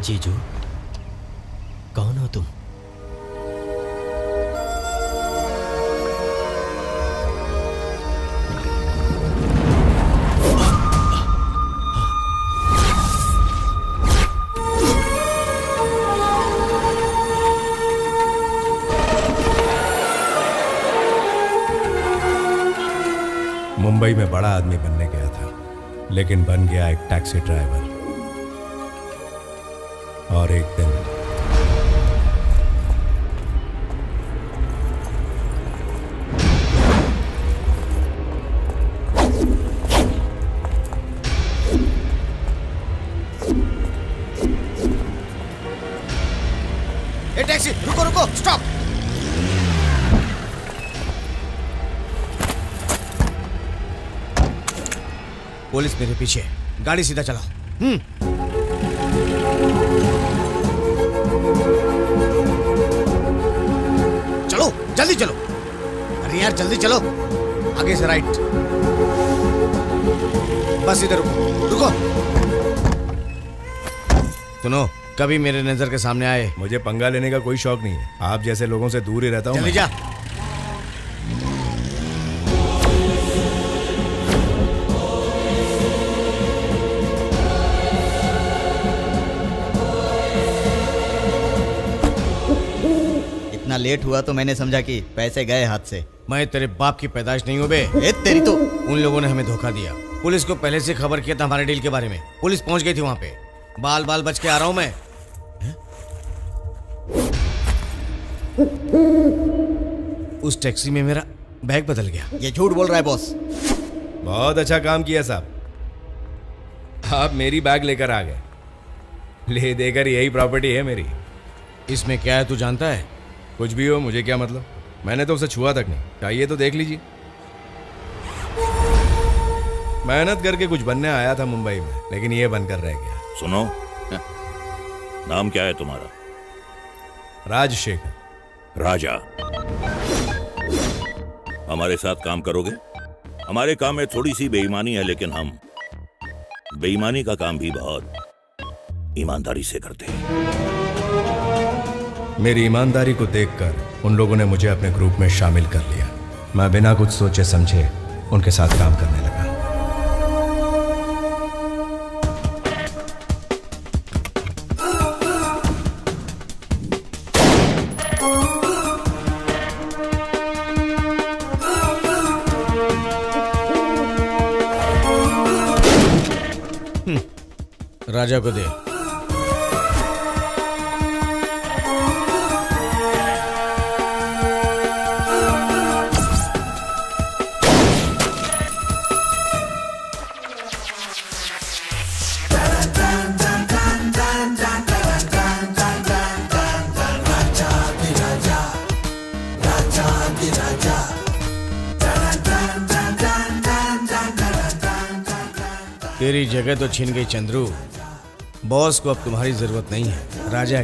जीजू, कौन हो तुम? मुंबई में बड़ा आदमी बनने गया था, लेकिन बन गया एक टैक्सी ड्राइवर। और एक दिन पुलिस मेरे पीछे है। गाड़ी सीधा चलाओ। चलो जल्दी चलो। अरे यार जल्दी चलो। आगे से राइट। बस इधर रुको रुको। सुनो, कभी मेरे नजर के सामने आए। मुझे पंगा लेने का कोई शौक नहीं है। आप जैसे लोगों से दूर ही रहता हूँ। जल्दी जा। इतना लेट हुआ तो मैंने समझा कि पैसे गए हाथ से। मैं तेरे बाप की पैदाइश नहीं हूँ बे। ए तेरी तो। उन लोगों ने हमें धोखा दिया। पुलिस को पहले से खबर किया था हमारे डील के बारे में। पुलिस पहुंच गई थी वहां पे। बाल बाल बच के आ रहा हूं मैं। उस टैक्सी में मेरा बैग बदल गया। ये झूठ बोल रहा है बॉस। बहुत अच्छा काम किया साहब। आप मेरी बैग लेकर आ गए। ले देकर यही प्रॉपर्टी है मेरी। इसमें क्या है तू जानता है? कुछ भी हो, मुझे क्या मतलब। मैंने तो उसे छुआ तक नहीं। चाहिए तो देख लीजिए। मेहनत करके कुछ बनने आया था मुंबई में, लेकिन ये बनकर रह गया। सुनो, नाम क्या है तुम्हारा? राजशेखर। राजा। हमारे साथ काम करोगे? हमारे काम में थोड़ी सी बेईमानी है, लेकिन हम बेईमानी का काम भी बहुत ईमानदारी से करते हैं। मेरी ईमानदारी को देखकर उन लोगों ने मुझे अपने ग्रुप में शामिल कर लिया। मैं बिना कुछ सोचे समझे उनके साथ काम करने लगा। राजा को दे। तेरी जगह तो छीन गई चंद्रू। बॉस को अब तुम्हारी जरूरत नहीं है। राजा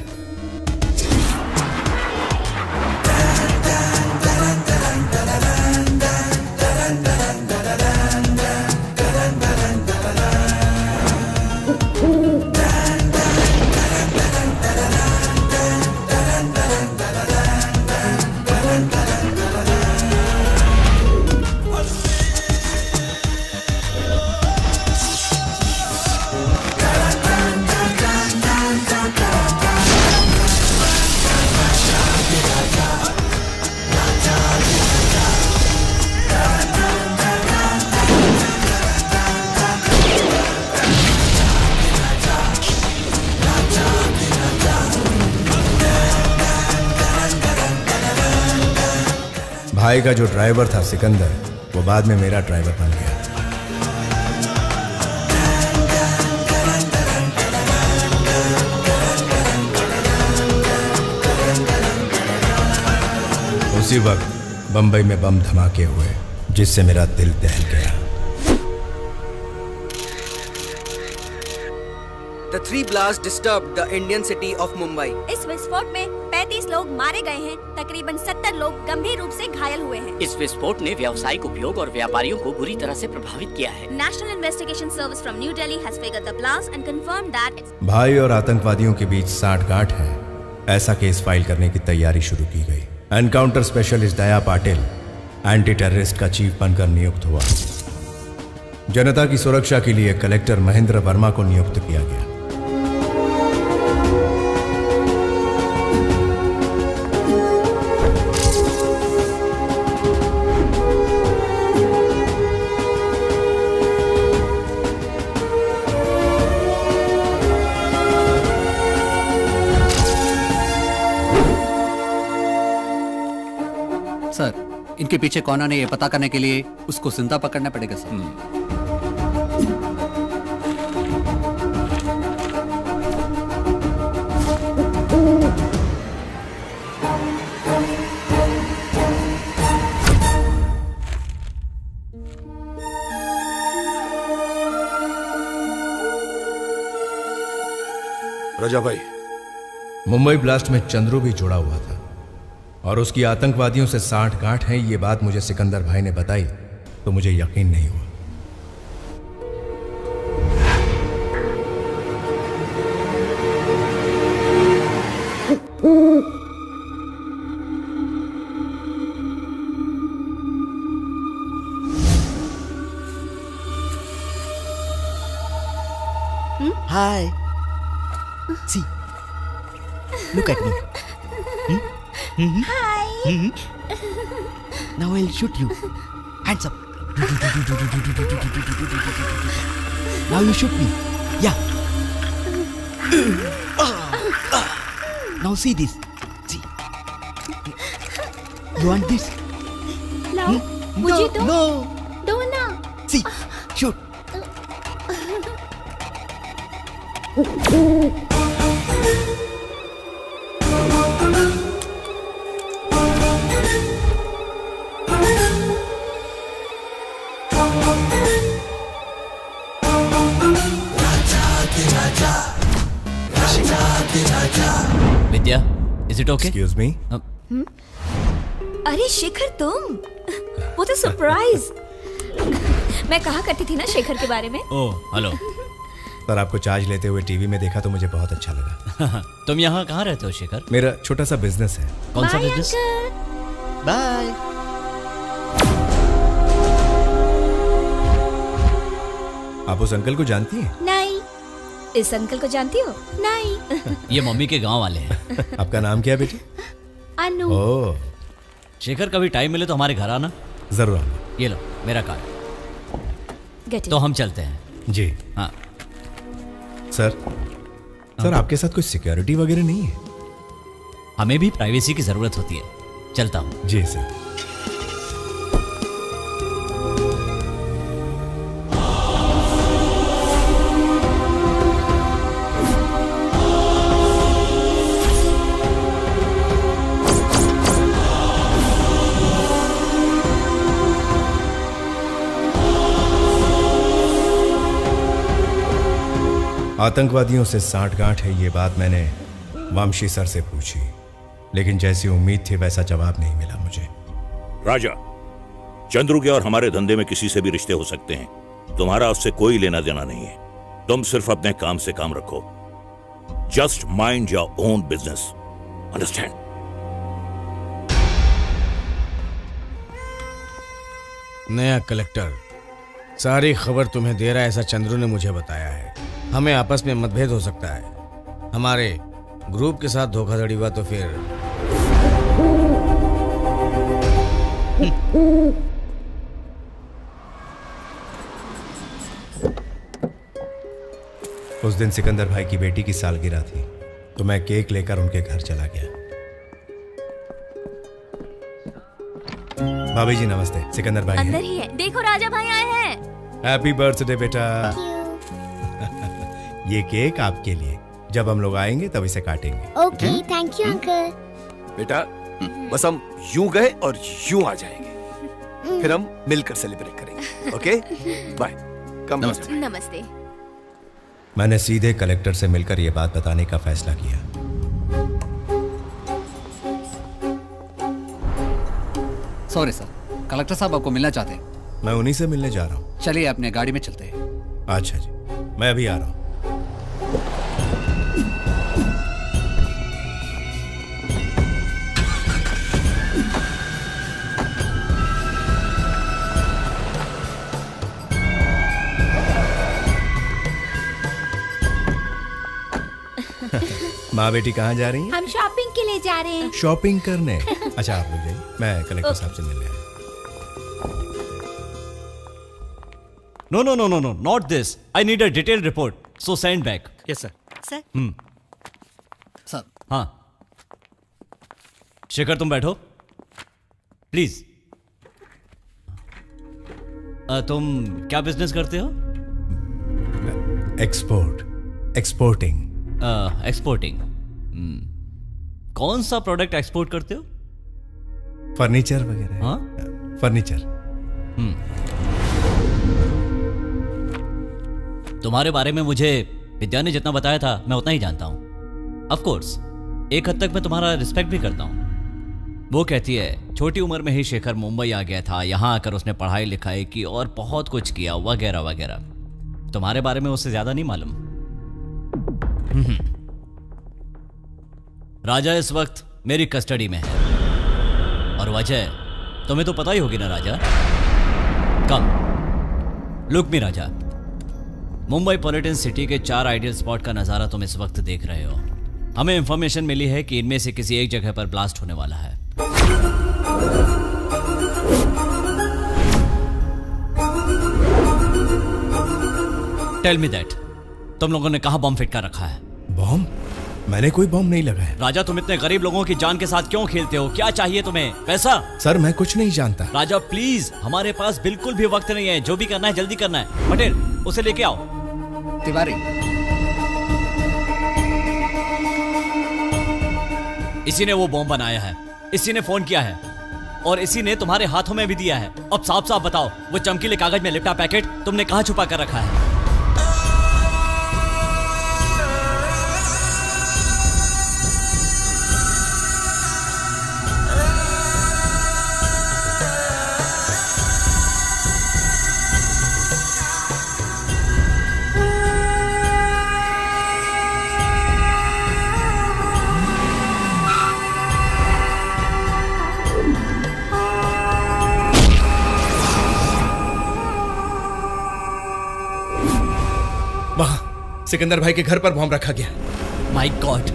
भाई का जो ड्राइवर था सिकंदर, वो बाद में मेरा ड्राइवर बन गया। उसी वक्त बंबई में बम धमाके हुए, जिससे मेरा दिल दहल गया। The three blasts disturbed the Indian city of Mumbai. इस विस्फोट में 35 लोग मारे गए हैं, तकरीबन 70 लोग गंभीर रूप से घायल हुए हैं। इस विस्फोट ने व्यावसायिक उपयोग और व्यापारियों को बुरी तरह से प्रभावित किया है। National Investigation Service from New Delhi has figured the blast and confirmed that it's... भाई और आतंकवादियों के बीच सांठगांठ है, ऐसा केस फाइल करने की तैयारी शुरू की गई। एनकाउंटर स्पेशलिस्ट दया पाटिल एंटी टेररिस्ट का चीफ बनकर नियुक्त हुआ। जनता की सुरक्षा के लिए कलेक्टर महेंद्र वर्मा को नियुक्त किया गया। सर, इनके पीछे कौन है ये पता करने के लिए उसको जिंदा पकड़ना पड़ेगा सर। राजा भाई, मुंबई ब्लास्ट में चंद्रू भी जुड़ा हुआ था और उसकी आतंकवादियों से साठ-गांठ है, ये बात मुझे सिकंदर भाई ने बताई तो मुझे यकीन नहीं हुआ। Hi. See. Look at me. Hi. Now I'll shoot you. Hands up. Now you shoot me. Yeah. Now see this. See. You want this? लाओ, मुझे दो। No. दो ना। See. Shoot. Vidya, is it okay? Excuse me. अरे शेखर तुम, वो तो सरप्राइज। मैं कहा करती थी ना शेखर के बारे में। Oh hello. पर आपको चार्ज लेते हुए टीवी में देखा तो मुझे बहुत अच्छा लगा। तुम यहाँ कहाँ रहते हो शेखर? मेरा छोटा सा बिजनेस है। कौन सा बिजनेस? बाय। आप उस अंकल को जानती हैं? नहीं। इस अंकल को जानती हो? नहीं। ये मम्मी के गांव वाले हैं। आपका नाम क्या है बेटी? अनु। ओह, शेखर, कभी टाइम मिले तो हमारे घर आना। जरूर आऊंगा। ये लो मेरा कार्ड। Get it. तो हम चलते हैं। जी हाँ सर, आपके साथ कोई सिक्योरिटी वगैरह नहीं है? हमें भी प्राइवेसी की जरूरत होती है। चलता हूँ। जी सर। आतंकवादियों से साठगांठ है, ये बात मैंने वामशी सर से पूछी, लेकिन जैसी उम्मीद थी वैसा जवाब नहीं मिला मुझे। राजा, चंद्रू के और हमारे धंधे में किसी से भी रिश्ते हो सकते हैं। तुम्हारा उससे कोई लेना देना नहीं है। तुम सिर्फ अपने काम से काम रखो। Just mind your own business, understand? नया कलेक्टर सारी खबर तुम्हें दे रहा है, ऐसा चंद्रू ने मुझे बताया है। हमें आपस में मतभेद हो सकता है। हमारे ग्रुप के साथ धोखाधड़ी हुआ तो फिर उस दिन सिकंदर भाई की बेटी की सालगिरह थी तो मैं केक लेकर उनके घर चला गया। भाभी जी नमस्ते। सिकंदर भाई अंदर ही है। देखो राजा भाई आए हैं। हैप्पी बर्थडे बेटा। ये केक आपके लिए। जब हम लोग आएंगे तब इसे काटेंगे। Okay, thank you uncle. बेटा बस हम यूं गए और यूं आ जाएंगे, फिर हम मिलकर सेलिब्रेट करेंगे। Okay bye. कम नमस्ते। नमस्ते। मैंने सीधे कलेक्टर से मिलकर यह बात बताने का फैसला किया। सॉरी सर, कलेक्टर साहब आपको मिलना चाहते हैं। मैं उन्हीं से मिलने जा रहा हूँ। चलिए अपने गाड़ी में चलते हैं। अच्छा जी, मैं अभी आ रहा हूँ। माँ बेटी कहाँ जा रही हैं? हम शॉपिंग के लिए जा रहे हैं। शॉपिंग करने? अच्छा आप लोग जाइए, मैं कलेक्टर साहब से मिलने आया। No, no, no, no, no, not this. I need a detailed report. So send back. Yes sir. Sir. Sir. हाँ। शेखर तुम बैठो प्लीज। तुम क्या बिजनेस करते हो? एक्सपोर्टिंग। एक्सपोर्टिंग। कौन सा प्रोडक्ट एक्सपोर्ट करते हो? फर्नीचर वगैरह। हाँ, फर्नीचर। तुम्हारे बारे में मुझे विद्या ने जितना बताया था मैं उतना ही जानता हूं। ऑफ कोर्स एक हद तक मैं तुम्हारा रिस्पेक्ट भी करता हूं। वो कहती है छोटी उम्र में ही शेखर मुंबई आ गया था, यहां आकर उसने पढ़ाई लिखाई की और बहुत कुछ किया वगैरह वगैरह। तुम्हारे बारे में उससे ज्यादा नहीं मालूम। राजा इस वक्त मेरी कस्टडी में है और वजह तुम्हें तो पता ही होगी ना राजा। कम लुक मी राजा, मुंबई पॉलिटन सिटी के 4 आइडियल स्पॉट का नजारा तुम इस वक्त देख रहे हो। हमें इंफॉर्मेशन मिली है कि इनमें से किसी एक जगह पर ब्लास्ट होने वाला है। टेल मी दैट, तुम लोगों ने कहां बॉम्ब फिट कर रखा है? बॉम्ब? मैंने कोई बॉम्ब नहीं लगाया। राजा तुम इतने गरीब लोगों की जान के साथ क्यों खेलते हो? क्या चाहिए तुम्हें? पैसा? सर मैं कुछ नहीं जानता। राजा प्लीज, हमारे पास बिल्कुल भी वक्त नहीं है। जो भी करना है जल्दी करना है। पटेल उसे लेके आओ। तिवारी, इसी ने वो बॉम्ब बनाया है, इसी ने फोन किया है और इसी ने तुम्हारे हाथों में भी दिया है। अब साफ साफ बताओ, वो चमकीले कागज में लिपटा पैकेट तुमने कहां छुपा कर रखा है? वहां सिकंदर भाई के घर पर बॉम्ब रखा गया। माय गॉड,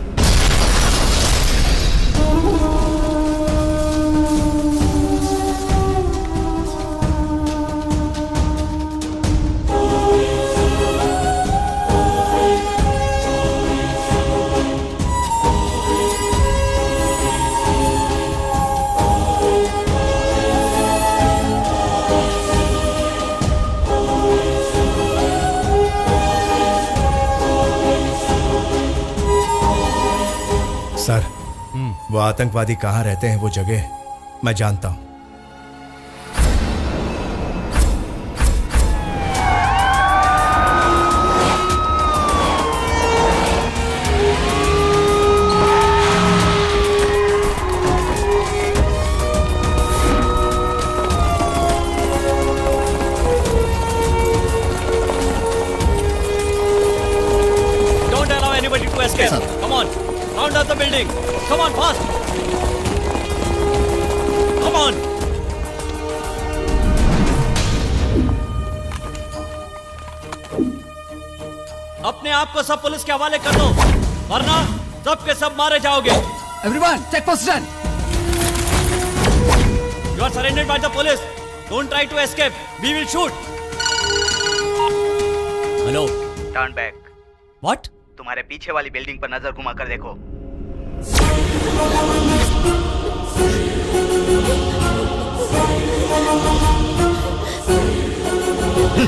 सर वो आतंकवादी कहां रहते हैं वो जगह मैं जानता हूं। Don't allow anybody to escape. Come on, round up the building. Come on, fast. Come on. अपने आप को सब पुलिस के हवाले कर दो, वरना सब के सब मारे जाओगे। Everyone take position. You are surrounded by the police. Don't try to escape. We will shoot. Hello. Turn back. What? तुम्हारे पीछे वाली बिल्डिंग पर नजर घुमा कर देखो।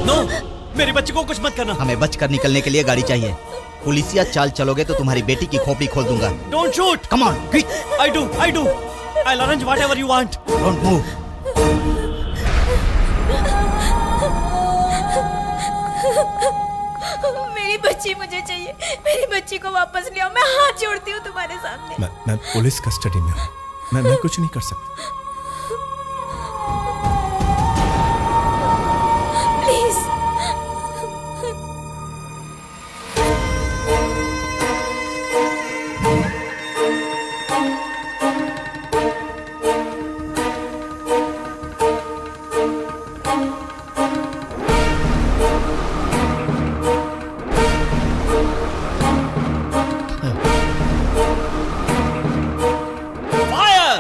No, मेरी बच्ची को कुछ मत करना। हमें बचकर निकलने के लिए गाड़ी चाहिए। पुलिसिया चाल चलोगे तो तुम्हारी बेटी की खोपड़ी खोल दूंगा। Don't shoot. Come on, quick. I do. I'll arrange whatever you want. Don't move. मेरी बच्ची मुझे चाहिए, मेरी बच्ची को वापस ले आओ। मैं हाथ जोड़ती हूँ तुम्हारे सामने। मैं पुलिस कस्टडी में हूं। मैं कुछ नहीं कर सकता। प्लीज। Fire!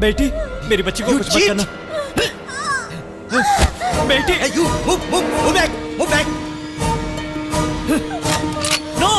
बेटी, मेरी बच्ची को कुछ मत करना। बेटी, you move back. No.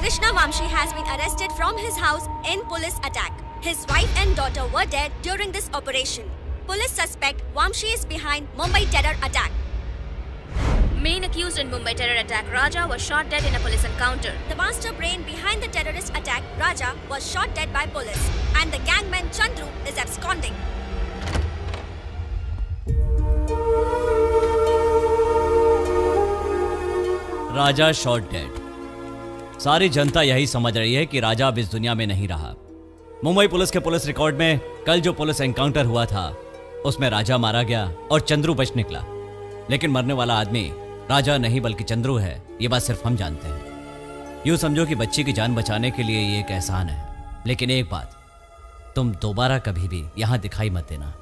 Krishna Vamshi has been arrested from his house in police attack. His wife and daughter were dead during this operation. Police suspect Vamshi is behind Mumbai terror attack. Main accused in Mumbai terror attack, Raja, was shot dead in a police encounter. The master brain behind the terrorist attack, Raja, was shot dead by police. And the gangman Chandru is absconding. Raja shot dead. सारी जनता यही समझ रही है कि राजा अब इस दुनिया में नहीं रहा। मुंबई पुलिस के पुलिस रिकॉर्ड में कल जो पुलिस एनकाउंटर हुआ था उसमें राजा मारा गया और चंद्रू बच निकला, लेकिन मरने वाला आदमी राजा नहीं बल्कि चंद्रू है, ये बात सिर्फ हम जानते हैं। यूं समझो कि बच्ची की जान बचाने के लिए ये एक एहसान है, लेकिन एक बात, तुम दोबारा कभी भी यहां दिखाई मत देना।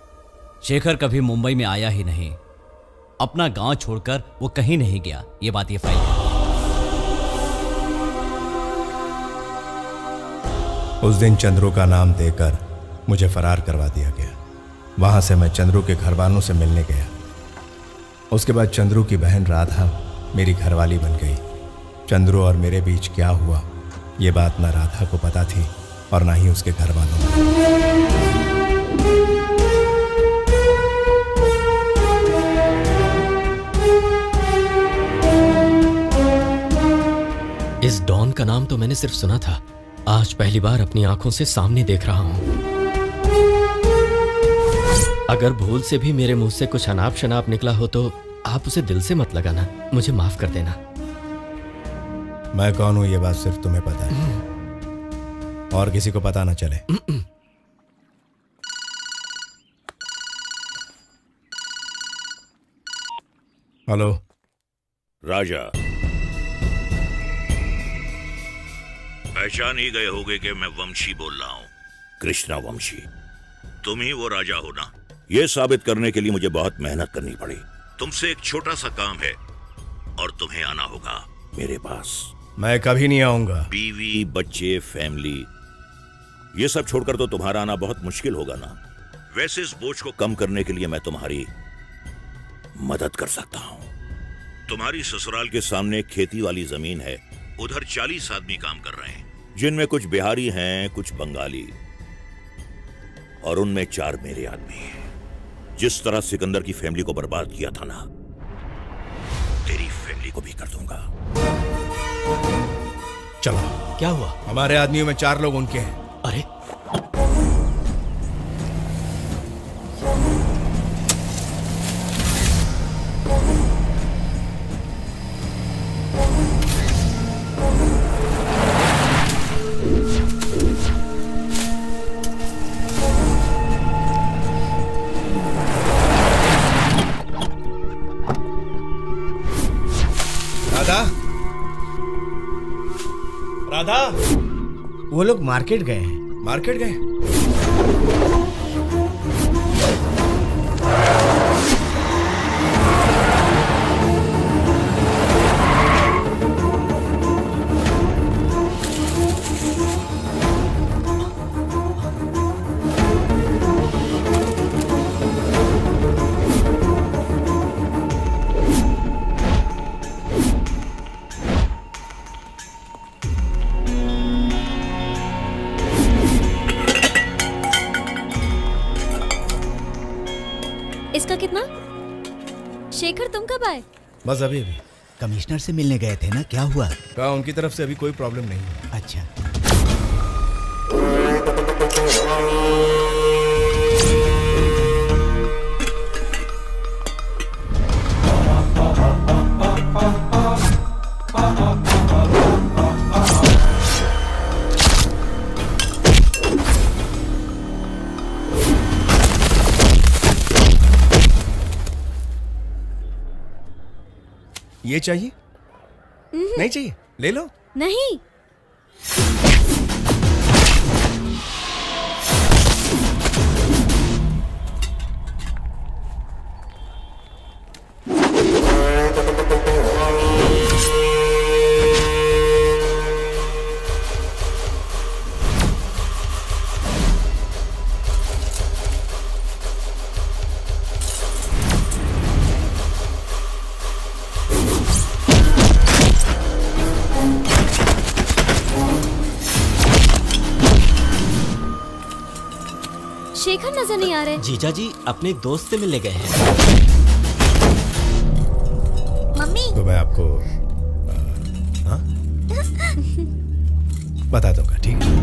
शेखर कभी मुंबई में आया ही नहीं, अपना गांव छोड़कर वो कहीं नहीं गया, ये बात ये फाइल है। उस दिन चंद्रू का नाम देकर मुझे फरार करवा दिया गया। वहां से मैं चंद्रू के घर वालों से मिलने गया। उसके बाद चंद्रू की बहन राधा मेरी घरवाली बन गई। चंद्रू और मेरे बीच क्या हुआ ये बात ना राधा को पता थी और ना ही उसके घर वालों को। इस डॉन का नाम तो मैंने सिर्फ सुना था, आज पहली बार अपनी आंखों से सामने देख रहा हूं। अगर भूल से भी मेरे मुंह से कुछ अनाप शनाप निकला हो तो आप उसे दिल से मत लगाना, मुझे माफ कर देना। मैं कौन हूं ये बात सिर्फ तुम्हें पता है और किसी को पता ना चले। हेलो राजा, पहचान ही गए होगे कि मैं वंशी बोल रहा हूं, कृष्णा वंशी। तुम ही वो राजा हो ना? यह साबित करने के लिए मुझे बहुत मेहनत करनी पड़ी। तुमसे एक छोटा सा काम है और तुम्हें आना होगा मेरे पास। मैं कभी नहीं आऊंगा। बीवी, बच्चे, फैमिली, ये सब छोड़कर तो तुम्हारा आना बहुत मुश्किल होगा ना। वैसे इस बोझ को कम करने के लिए मैं तुम्हारी मदद कर सकता हूं। तुम्हारी ससुराल के सामने खेती वाली जमीन है, उधर 40 आदमी काम कर रहे हैं, जिनमें कुछ बिहारी हैं, कुछ बंगाली, और उनमें 4 मेरे आदमी हैं। जिस तरह सिकंदर की फैमिली को बर्बाद किया था ना, तेरी फैमिली को भी कर दूंगा। चलो। क्या हुआ? हमारे आदमियों में 4 लोग उनके हैं। अरे राधा, राधा, वो लोग मार्केट गए हैं। मार्केट गए? इसका कितना? शेखर तुम कब आए? बस अभी अभी। कमिश्नर से मिलने गए थे ना, क्या हुआ? कहा उनकी तरफ से अभी कोई प्रॉब्लम नहीं है। अच्छा। ये चाहिए? नहीं चाहिए? ले लो। नहीं। शेखर नजर नहीं आ रहे। जीजा जी अपने दोस्त से मिलने गए हैं। मम्मी। तो मैं आपको हाँ? बता दूंगा, ठीक है?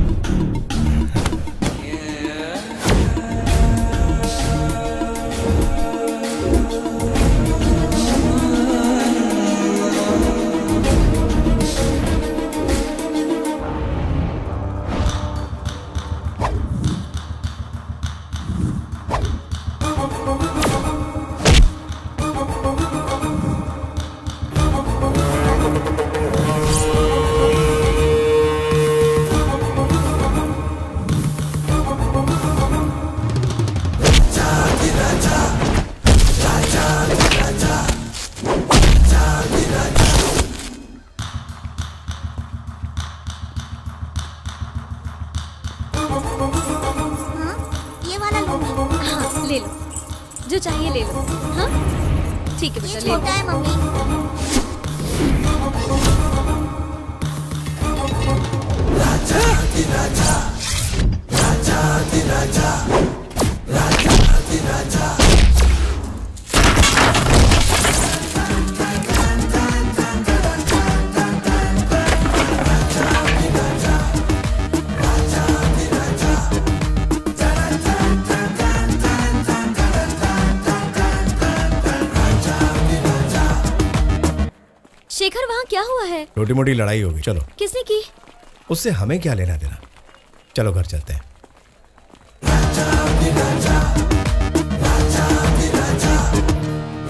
ले लो, जो चाहिए ले लो। हाँ ठीक है बेटा, ले लो। छोटा है मम्मी। राजा राजा राजा राजा राजा राजा शेखर वहाँ क्या हुआ है? छोटी मोटी लड़ाई होगी। चलो। किसने की? उससे हमें क्या लेना देना। चलो घर चलते हैं। राजा राजा राजा राजा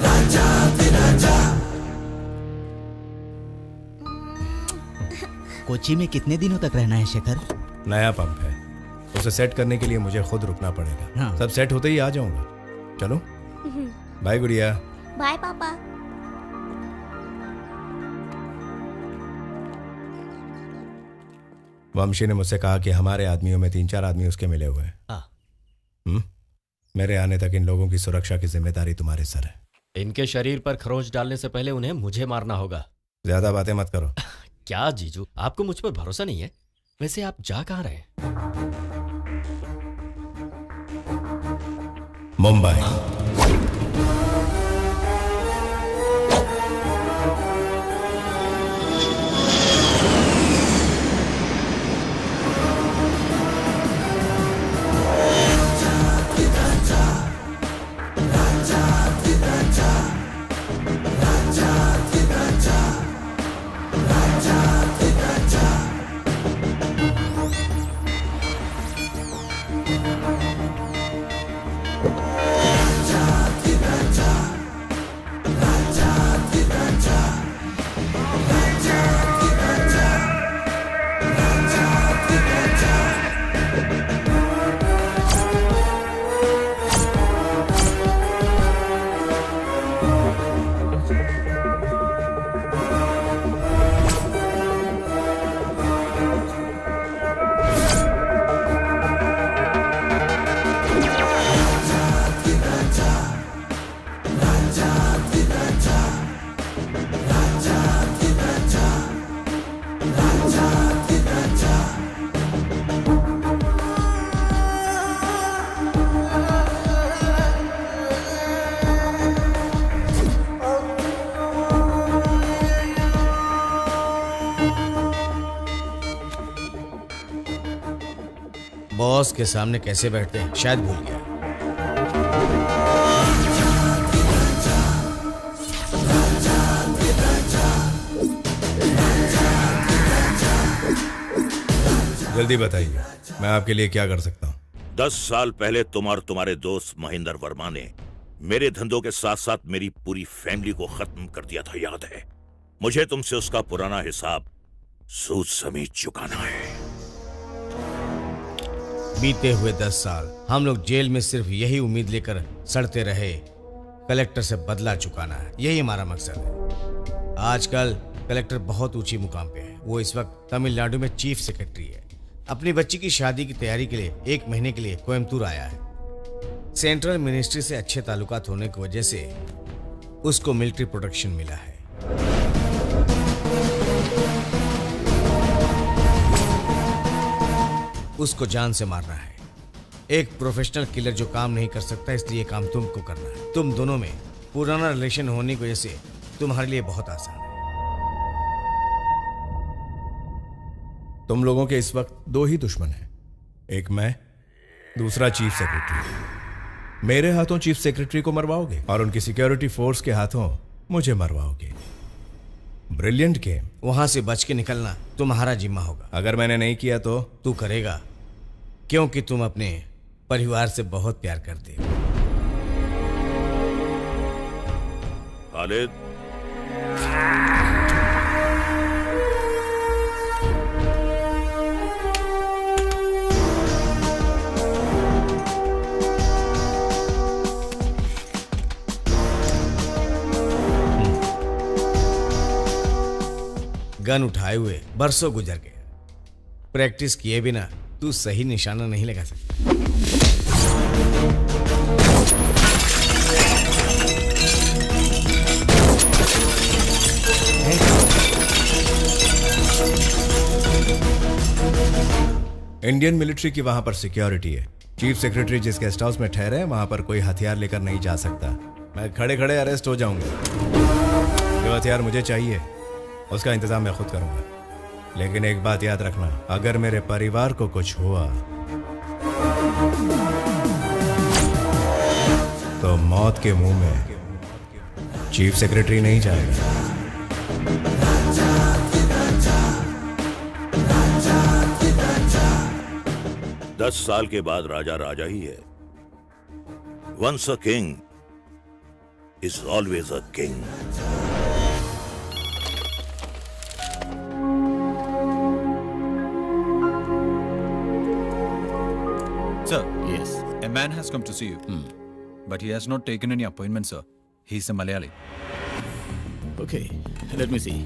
राजा राजा। कोची में कितने दिनों तक रहना है शेखर? नया पंप है, उसे सेट करने के लिए मुझे खुद रुकना पड़ेगा। हाँ। सब सेट होते ही आ जाऊंगा। चलो बाय गुड़िया। बाय पापा। वंशी ने मुझसे कहा कि हमारे आदमियों में 3-4 आदमी उसके मिले हुए हैं। मेरे आने तक इन लोगों की सुरक्षा की जिम्मेदारी तुम्हारे सर है। इनके शरीर पर खरोंच डालने से पहले उन्हें मुझे मारना होगा। ज्यादा बातें मत करो। क्या जीजू, आपको मुझ पर भरोसा नहीं है? वैसे आप जा कहाँ रहे? मुंबई। राजा बॉस के सामने कैसे बैठते हैं शायद भूल गया। जल्दी बताइए, मैं आपके लिए क्या कर सकता हूँ? 10 साल पहले तुम और तुम्हारे दोस्त महेंद्र वर्मा ने मेरे धंधों के साथ साथ मेरी पूरी फैमिली को खत्म कर दिया था, याद है? मुझे तुमसे उसका पुराना हिसाब सूद समेत चुकाना है। बीते हुए 10 साल हम लोग जेल में सिर्फ यही उम्मीद लेकर सड़ते रहे, कलेक्टर से बदला चुकाना है, यही हमारा मकसद है। आजकल कलेक्टर बहुत ऊंची मुकाम पे है। वो इस वक्त तमिलनाडु में चीफ सेक्रेटरी है। अपनी बच्ची की शादी की तैयारी के लिए 1 महीने के लिए कोयम्बटूर आया है। सेंट्रल मिनिस्ट्री से अच्छे ताल्लुकात होने की वजह से उसको मिलिट्री प्रोटेक्शन मिला है। उसको जान से मारना है। एक प्रोफेशनल किलर जो काम नहीं कर सकता, इसलिए ये काम तुमको करना है। तुम दोनों में पुराना रिलेशन होने की वजह से तुम्हारे लिए बहुत आसान है। तुम लोगों के इस वक्त 2 ही दुश्मन हैं, एक मैं, दूसरा चीफ सेक्रेटरी। मेरे हाथों चीफ सेक्रेटरी को मरवाओगे और उनकी सिक्योरिटी फोर्स के हाथों मुझे मरवाओगे। Brilliant game. वहां से बच के निकलना तुम्हारा जिम्मा होगा। अगर मैंने नहीं किया तो? तू करेगा, क्योंकि तुम अपने परिवार से बहुत प्यार करते हो। खालिद, गन उठाए हुए बरसों गुजर गए। प्रैक्टिस किए बिना तू सही निशाना नहीं लगा सकता। इंडियन मिलिट्री की वहां पर सिक्योरिटी है। चीफ सेक्रेटरी जिस गेस्ट हाउस में ठहरे हैं वहां पर कोई हथियार लेकर नहीं जा सकता। मैं खड़े खड़े अरेस्ट हो जाऊंगा। जो हथियार मुझे चाहिए उसका इंतजाम मैं खुद करूंगा। लेकिन एक बात याद रखना, अगर मेरे परिवार को कुछ हुआ तो मौत के मुंह में चीफ सेक्रेटरी नहीं जाएगा। 10 साल के बाद राजा राजा ही है। Once a king is always a king. Sir. Yes. A man has come to see you. But he has not taken any appointment, sir. He's a Malayali. Okay, let me see.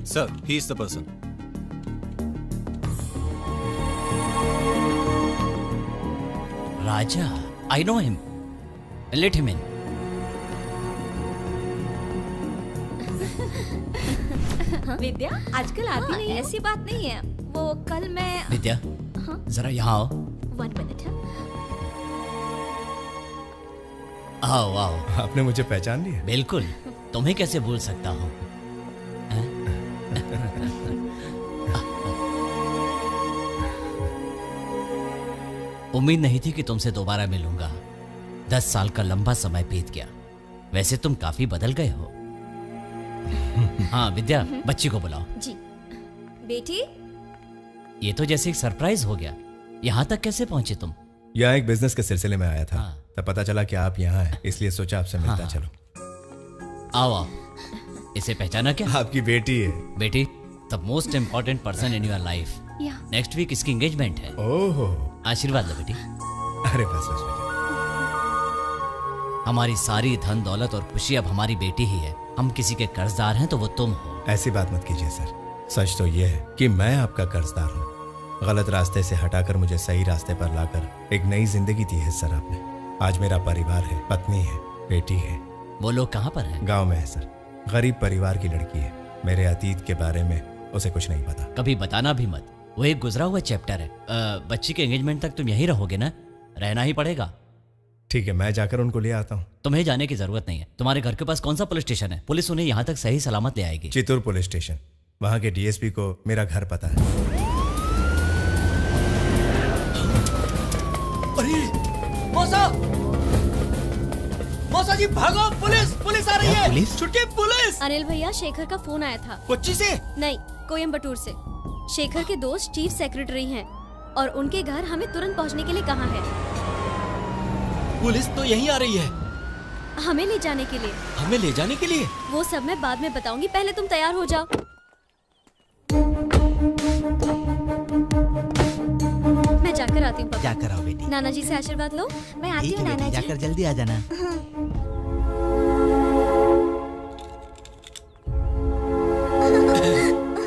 Sir, he is the person. Raja, I know him. Let him in. विद्या आजकल आती नहीं है। ऐसी बात नहीं है। वो कल मैं विद्या, जरा यहाँ आओ। 1 मिनट है। आओ आओ। आपने मुझे पहचान लिया? बिल्कुल, तुम्हें कैसे भूल सकता हूँ। उम्मीद नहीं थी कि तुमसे दोबारा मिलूंगा। 10 साल का लंबा समय बीत गया। वैसे तुम काफी बदल गए हो। हाँ विद्या, बच्ची को बुलाओ। जी बेटी। ये तो जैसे एक सरप्राइज हो गया। यहाँ तक कैसे पहुंचे तुम? यहाँ एक बिजनेस के सिलसिले में आया था। तब पता चला कि आप यहाँ हैं, इसलिए सोचा आपसे मिलता चलो। आओ आओ। इसे पहचाना क्या? आपकी बेटी है। बेटी, the most important person in your life. Next week इसकी एंगेजमेंट है। ओहो, आशीर्वाद लो बेटी। अरे बस बस। हमारी सारी धन दौलत और खुशी अब हमारी बेटी ही है। हम किसी के कर्जदार हैं तो वो तुम हो। ऐसी बात मत कीजिए सर। सच तो ये है कि मैं आपका कर्जदार हूँ। गलत रास्ते से हटाकर मुझे सही रास्ते पर लाकर एक नई जिंदगी दी है सर आपने। आज मेरा परिवार है, पत्नी है, बेटी है। वो लोग कहाँ पर हैं? गांव में है सर। गरीब परिवार की लड़की है। मेरे अतीत के बारे में उसे कुछ नहीं पता। कभी बताना भी मत। वो एक गुजरा हुआ चैप्टर है। बच्ची के एंगेजमेंट तक तुम यहीं रहोगे ना? रहना ही पड़ेगा। ठीक है, मैं जाकर उनको ले आता हूँ। तुम्हें जाने की जरूरत नहीं है। तुम्हारे घर के पास कौन सा पुलिस स्टेशन है? पुलिस उन्हें यहाँ तक सही सलामत ले आएगी। Chittoor police station. वहां के डीएसपी को मेरा घर पता है। अरे मौसा, मौसा जी भागो, पुलिस पुलिस आ रही है। पुलिस? छुटकी पुलिस। अनिल भैया, शेखर का फोन आया था। कोच्चि से? नहीं, कोयम्बटूर से। शेखर के दोस्त चीफ सेक्रेटरी हैं और उनके घर हमें तुरंत पहुंचने के लिए कहा है। पुलिस तो यहीं आ रही है। हमें ले जाने के लिए। हमें ले जाने के लिए? वो सब मैं बाद में बताऊंगी, पहले तुम तैयार हो जाओ। मैं जाकर आती हूँ। जाकर आओ बेटी। नाना जी से आशीर्वाद लो। मैं आती ठीक हूँ है नाना बेटी, जी। जाकर जल्दी आ जाना।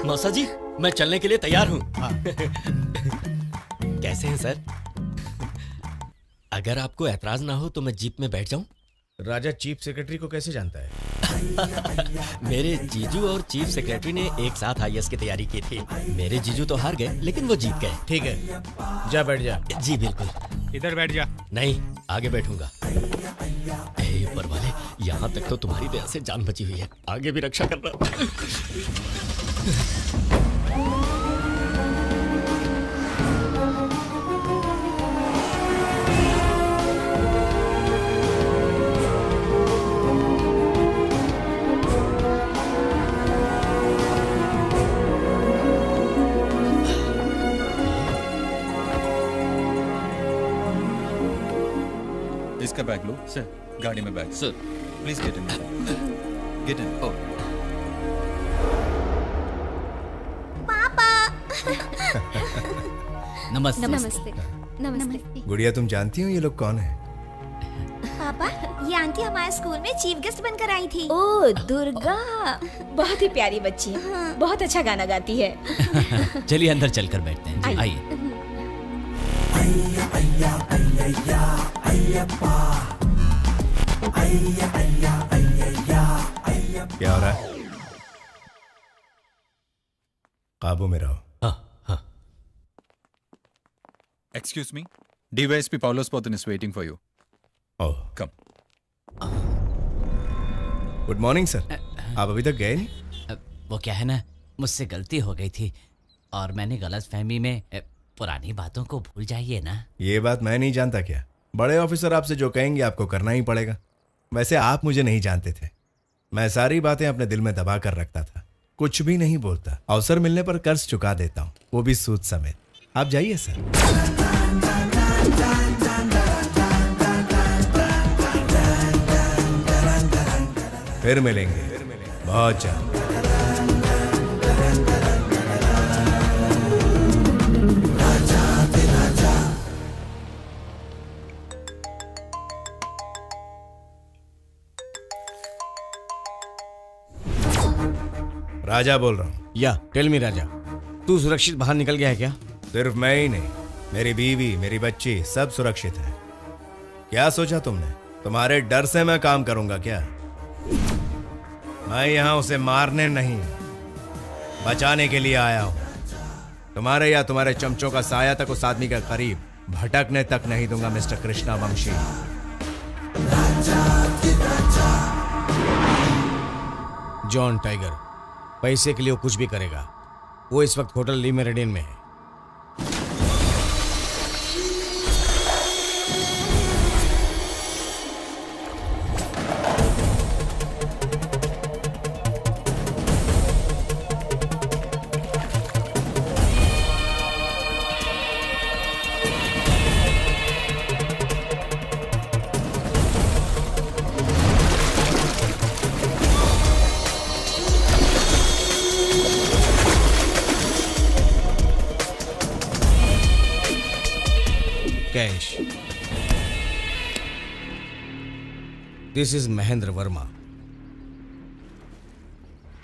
मौसा जी, मैं चलने के लिए तैयार हूँ। कैसे हैं सर? अगर आपको ऐतराज ना हो तो मैं जीप में बैठ जाऊं? राजा चीफ सेक्रेटरी को कैसे जानता है? मेरे जीजू और चीफ सेक्रेटरी ने एक साथ आईएएस की तैयारी की थी। मेरे जीजू तो हार गए, लेकिन वो जीत गए। ठीक है, जा बैठ जा। जी बिल्कुल। इधर बैठ जा। नहीं, आगे बैठूंगा। हे ऊपर वाले, यहाँ तक तो तुम्हारी दया से जान बची हुई है, आगे भी रक्षा करना। इसका बैग लो सर, गाड़ी में bag. Sir please get in, get in. ओ नमस्ते। नमस्ते। नमस्ते। गुड़िया, तुम जानती हो ये लोग कौन है? पापा, ये आंटी हमारे स्कूल में चीफ गेस्ट बनकर आई थी। ओ दुर्गा, बहुत ही प्यारी बच्ची है, बहुत अच्छा गाना गाती है। चलिए अंदर चलकर बैठते हैं। आइए। क्या हो रहा है? काबू में रहो। Excuse me, DYSP Paulos Potin is waiting for you. Oh, come. Good morning sir. आप अभी तक गए नहीं? वो क्या है ना, मुझसे गलती हो गई थी और मैंने गलतफहमी में पुरानी बातों को भूल जाइए ना। ये बात मैं नहीं जानता क्या? बड़े ऑफिसर आपसे जो कहेंगे आपको करना ही पड़ेगा। वैसे आप मुझे नहीं जानते थे, मैं सारी बातें अपने दिल में दबा कर रखता था, कुछ भी नहीं बोलता। अवसर मिलने पर कर्ज चुका देता हूँ, वो भी सूद समेत। आप जाइए सर। फिर मिलेंगे बहुत जल्द। राजा बोल रहा हूँ। या टेल मी राजा, तू सुरक्षित बाहर निकल गया है क्या? सिर्फ मैं ही नहीं, मेरी बीवी, मेरी बच्ची, सब सुरक्षित है। क्या सोचा तुमने तुम्हारे डर से मैं काम करूंगा क्या? मैं यहां उसे मारने नहीं, बचाने के लिए आया हूं। तुम्हारे या तुम्हारे चमचों का साया तक उस आदमी के करीब भटकने तक नहीं दूंगा मिस्टर कृष्णा वंशी। जॉन टाइगर, पैसे के लिए वो कुछ भी करेगा। वो इस वक्त होटल ली मेरिडियन में है। Cash. This is Mahendra Verma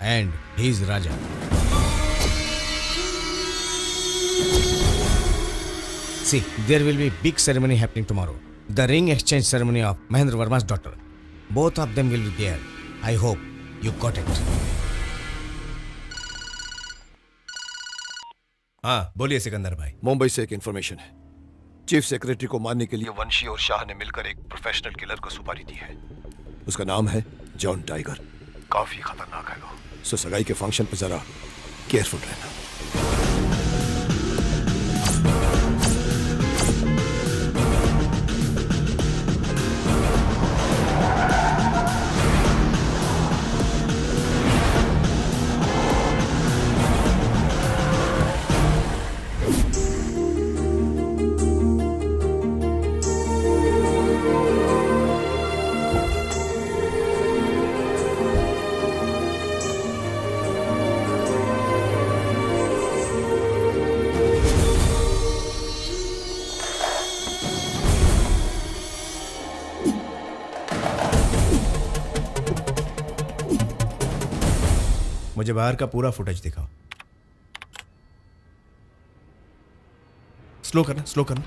and he is Raja. See, there will be big ceremony happening tomorrow. The ring exchange ceremony of Mahendra Verma's daughter. Both of them will be there. I hope you got it. हाँ बोलिए सिकंदर भाई। मुंबई से एक इंफॉर्मेशन है। चीफ सेक्रेटरी को मारने के लिए वंशी और शाह ने मिलकर एक प्रोफेशनल किलर को सुपारी दी है। उसका नाम है जॉन टाइगर। काफी खतरनाक है वो। सो सगाई के फंक्शन पे जरा केयरफुल रहना। मुझे बाहर का पूरा फुटेज दिखाओ। स्लो करना, स्लो करना।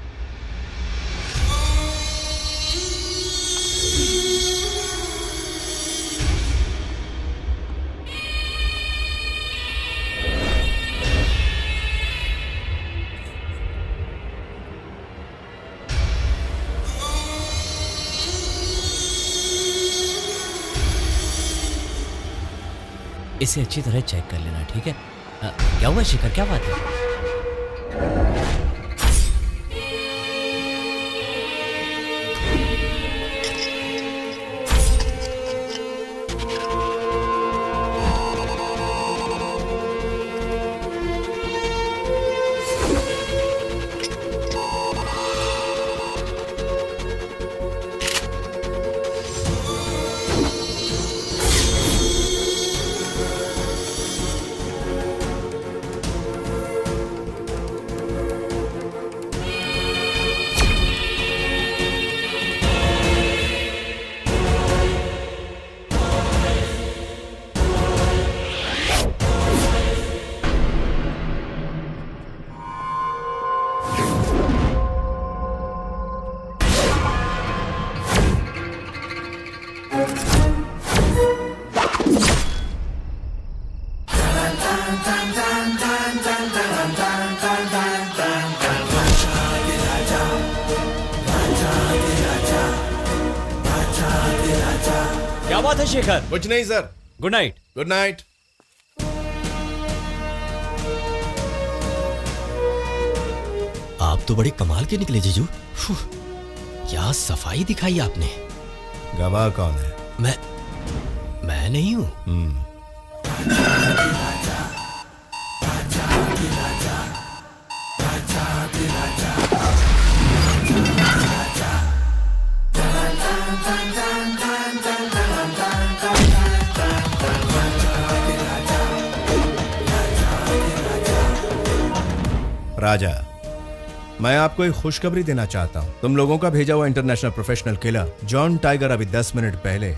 इसे अच्छी तरह चेक कर लेना, ठीक है? क्या हुआ शिखर, क्या बात है? क्या बात है शेखर? कुछ नहीं sir. Good night. Good night. आप तो बड़े कमाल के निकले जीजू। क्या सफाई दिखाई आपने। गवाह कौन है? मैं नहीं हूं। राजा, मैं आपको एक खुशखबरी देना चाहता हूं। तुम लोगों का भेजा हुआ international professional killer John tiger अभी 10 मिनट पहले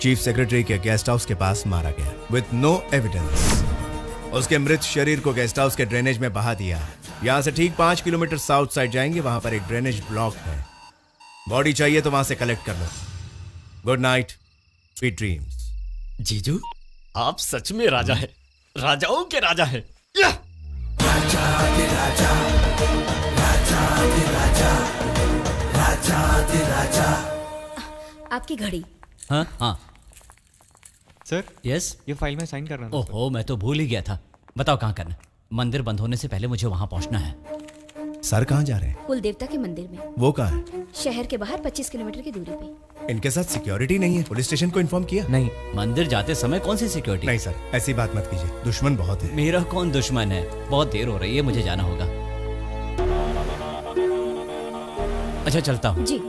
चीफ सेक्रेटरी के गेस्ट हाउस के पास मारा गया विथ नो एविडेंस। उसके मृत शरीर को गेस्ट हाउस के ड्रेनेज में बहा दिया। यहां से ठीक 5 किलोमीटर साउथ साइड जाएंगे, वहां पर एक ड्रेनेज ब्लॉक है। बॉडी चाहिए तो वहां से कलेक्ट कर लो। Good night, sweet dreams. जीजू आप सच में राजा है, राजाओं के राजा है। आपकी घड़ी। हाँ हाँ सर। यस, ये फाइल में साइन करना था। ओहो, मैं तो भूल ही गया था। बताओ कहाँ करना। मंदिर बंद होने से पहले मुझे वहां पहुंचना है। सर कहाँ जा रहे हैं? कुल देवता के मंदिर में। वो कहाँ है? शहर के बाहर 25 किलोमीटर की दूरी पे। इनके साथ सिक्योरिटी नहीं है? पुलिस स्टेशन को इन्फॉर्म किया? नहीं, मंदिर जाते समय कौन सी सिक्योरिटी? नहीं सर, ऐसी बात मत कीजिए, दुश्मन बहुत है। मेरा कौन दुश्मन है? बहुत देर हो रही है, मुझे जाना होगा। अच्छा चलता हूँ। जी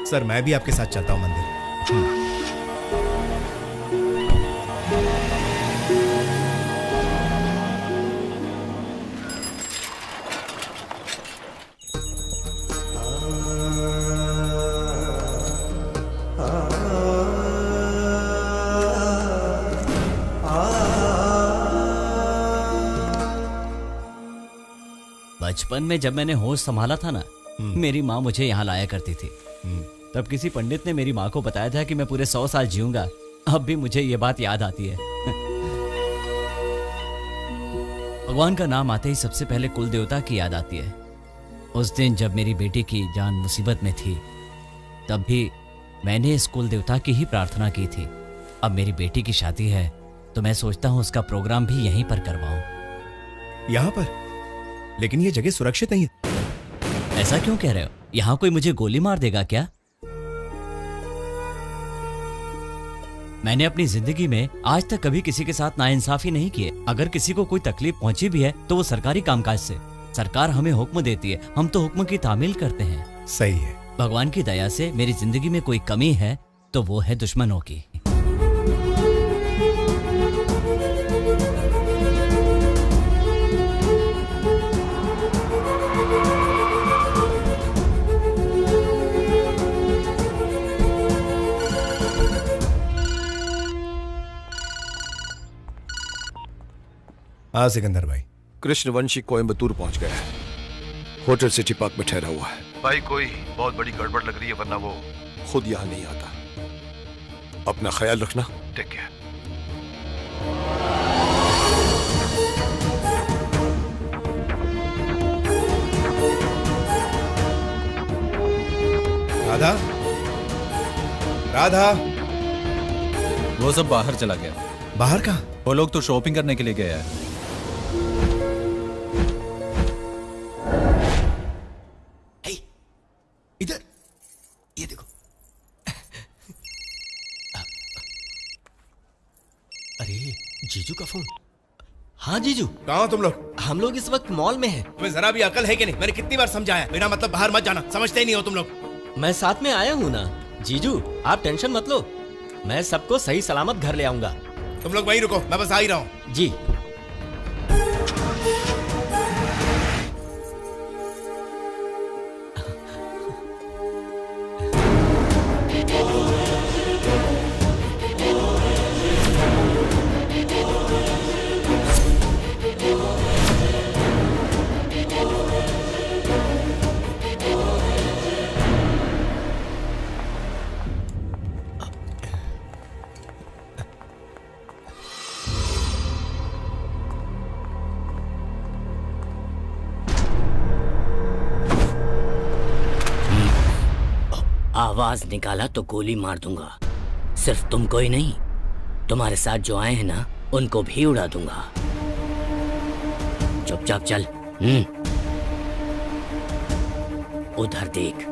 सर, मैं भी आपके साथ चलता हूँ मंदिर। बचपन में जब मैंने होश संभाला था ना, मेरी माँ मुझे यहाँ लाया करती थी। तब किसी पंडित ने मेरी माँ को बताया था कि मैं पूरे 100 साल जीऊंगा। अब भी मुझे ये बात याद आती है। भगवान का नाम आते ही सबसे पहले कुल देवता की याद आती है। उस दिन जब मेरी बेटी की जान मुसीबत में थी, तब भी मैंने इस कुल देवता की ही प्रार्थना की थी। अब मेरी बेटी की शादी है तो मैं सोचता हूँ उसका प्रोग्राम भी यहीं पर करवाऊं। यहाँ पर? लेकिन ये जगह सुरक्षित नहीं है। ऐसा क्यों कह रहे हो? यहाँ कोई मुझे गोली मार देगा क्या? मैंने अपनी जिंदगी में आज तक कभी किसी के साथ नाइंसाफी नहीं की है। अगर किसी को कोई तकलीफ पहुंची भी है तो वो सरकारी कामकाज से। सरकार हमें हुक्म देती है, हम तो हुक्म की तामील करते हैं। सही है। भगवान की दया से मेरी जिंदगी में कोई कमी है तो वो है दुश्मनों की। हाँ सिकंदर भाई। कृष्णवंशी कोयम्बतूर पहुंच गया है, होटल सिटी पार्क में ठहरा हुआ है। भाई कोई बहुत बड़ी गड़बड़ लग रही है, वरना वो खुद यहां नहीं आता। अपना ख्याल रखना। Take care. राधा, राधा। वो सब बाहर चला गया। बाहर कहाँ? वो लोग तो शॉपिंग करने के लिए गए हैं। इधर ये देखो। अरे जीजू का फोन। हाँ जीजू। कहाँ हो तुम लोग? हम लोग इस वक्त मॉल में हैं। तुम्हें जरा भी अकल है कि नहीं? मैंने कितनी बार समझाया, मेरा मतलब बाहर मत जाना। समझते ही नहीं हो तुम लोग। मैं साथ में आया हूँ ना जीजू, आप टेंशन मत लो, मैं सबको सही सलामत घर ले आऊंगा। तुम लोग वहीं रुको, मैं बस आ ही रहा हूँ। जी। आवाज निकाला तो गोली मार दूंगा। सिर्फ तुमको ही नहीं, तुम्हारे साथ जो आए हैं ना उनको भी उड़ा दूंगा। चुपचाप चल। उधर देख।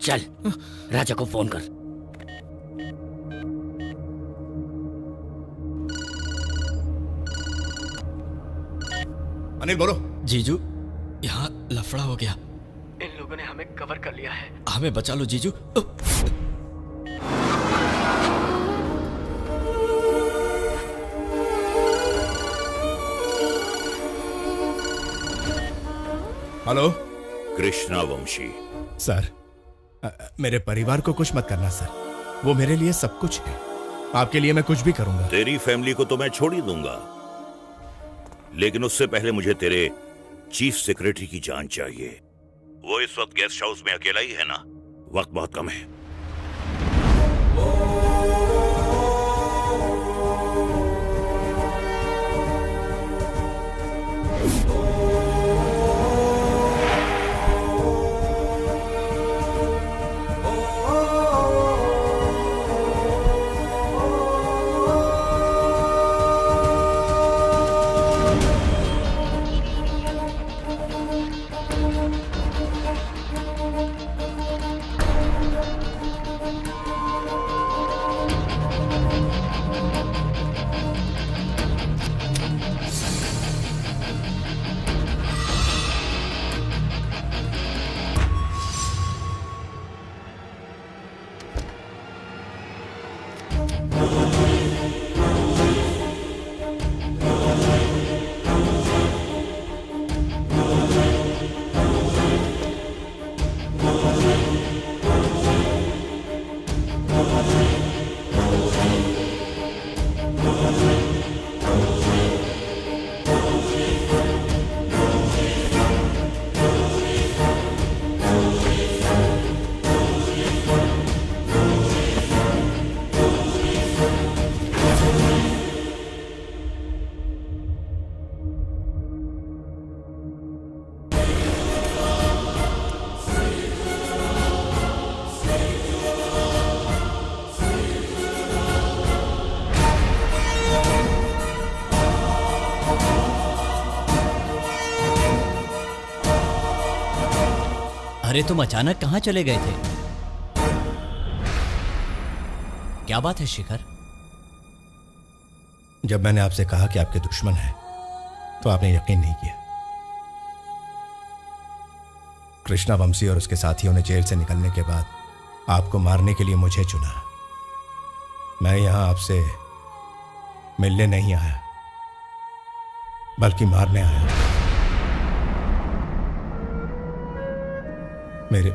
चल, राजा को फोन कर। अनिल बोलो। जीजू, यहाँ लफड़ा हो गया। इन लोगों ने हमें कवर कर लिया है, हमें बचा लो जीजू। हेलो। कृष्णा वंशी। सर, मेरे परिवार को कुछ मत करना सर, वो मेरे लिए सब कुछ है। आपके लिए मैं कुछ भी करूंगा। तेरी फैमिली को तो मैं छोड़ ही दूंगा, लेकिन उससे पहले मुझे तेरे चीफ सेक्रेटरी की जान चाहिए। वो इस वक्त गेस्ट हाउस में अकेला ही है ना? वक्त बहुत कम है। अरे तुम अचानक कहाँ चले गए थे? क्या बात है शिखर? जब मैंने आपसे कहा कि आपके दुश्मन हैं, तो आपने यकीन नहीं किया। कृष्णा वंशी और उसके साथियों ने जेल से निकलने के बाद आपको मारने के लिए मुझे चुना। मैं यहां आपसे मिलने नहीं आया, बल्कि मारने आया। मेरे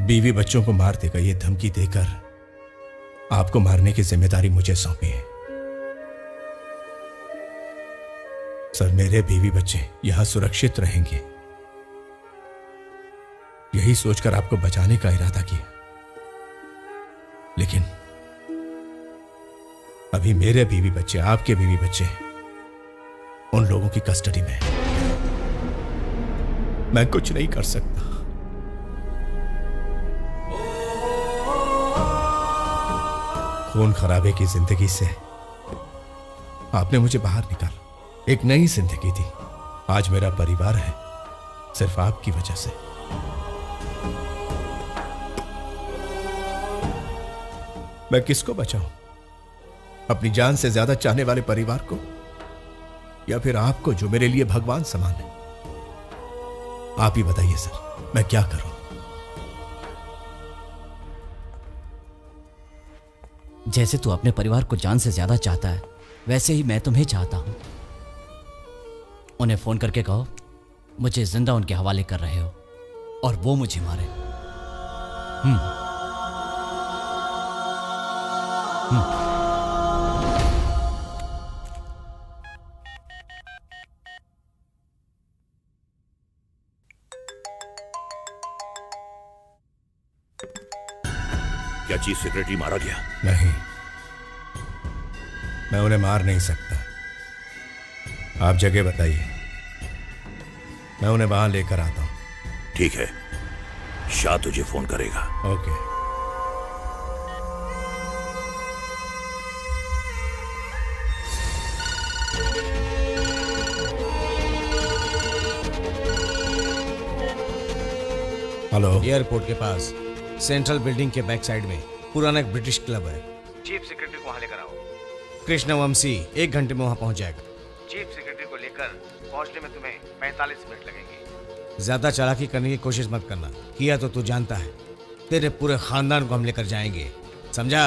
बीवी बच्चों को मार देगा ये धमकी देकर आपको मारने की जिम्मेदारी मुझे सौंपी है। सर, मेरे बीवी बच्चे यहां सुरक्षित रहेंगे, यही सोचकर आपको बचाने का इरादा किया। लेकिन अभी मेरे बीवी बच्चे, आपके बीवी बच्चे उन लोगों की कस्टडी में हैं। मैं कुछ नहीं कर सकता। खून खराबे की जिंदगी से आपने मुझे बाहर निकाला, एक नई जिंदगी दी। आज मेरा परिवार है सिर्फ आपकी वजह से। मैं किसको बचाऊं? अपनी जान से ज्यादा चाहने वाले परिवार को, या फिर आपको जो मेरे लिए भगवान समान है? आप ही बताइए सर, मैं क्या करूं? जैसे तू अपने परिवार को जान से ज्यादा चाहता है, वैसे ही मैं तुम्हें चाहता हूं। उन्हें फोन करके कहो मुझे जिंदा उनके हवाले कर रहे हो और वो मुझे मारे। क्या चीफ सेक्रेटरी मारा गया? नहीं, मैं उन्हें मार नहीं सकता। आप जगह बताइए, मैं उन्हें वहां लेकर आता हूं। ठीक है, शाह तुझे फोन करेगा। ओके। हेलो। एयरपोर्ट के पास सेंट्रल बिल्डिंग के बैक साइड में पुराना एक ब्रिटिश क्लब है। चीफ सेक्रेटरी को वहां लेकर आओ। कृष्णा वंशी 1 घंटे में वहां पहुंच जाएगा। चीफ सेक्रेटरी को लेकर पहुंचने में तुम्हें 45 मिनट लगेंगे। ज्यादा चालाकी करने की कोशिश मत करना, किया तो तू जानता है तेरे पूरे खानदान को हम लेकर जाएंगे, समझा?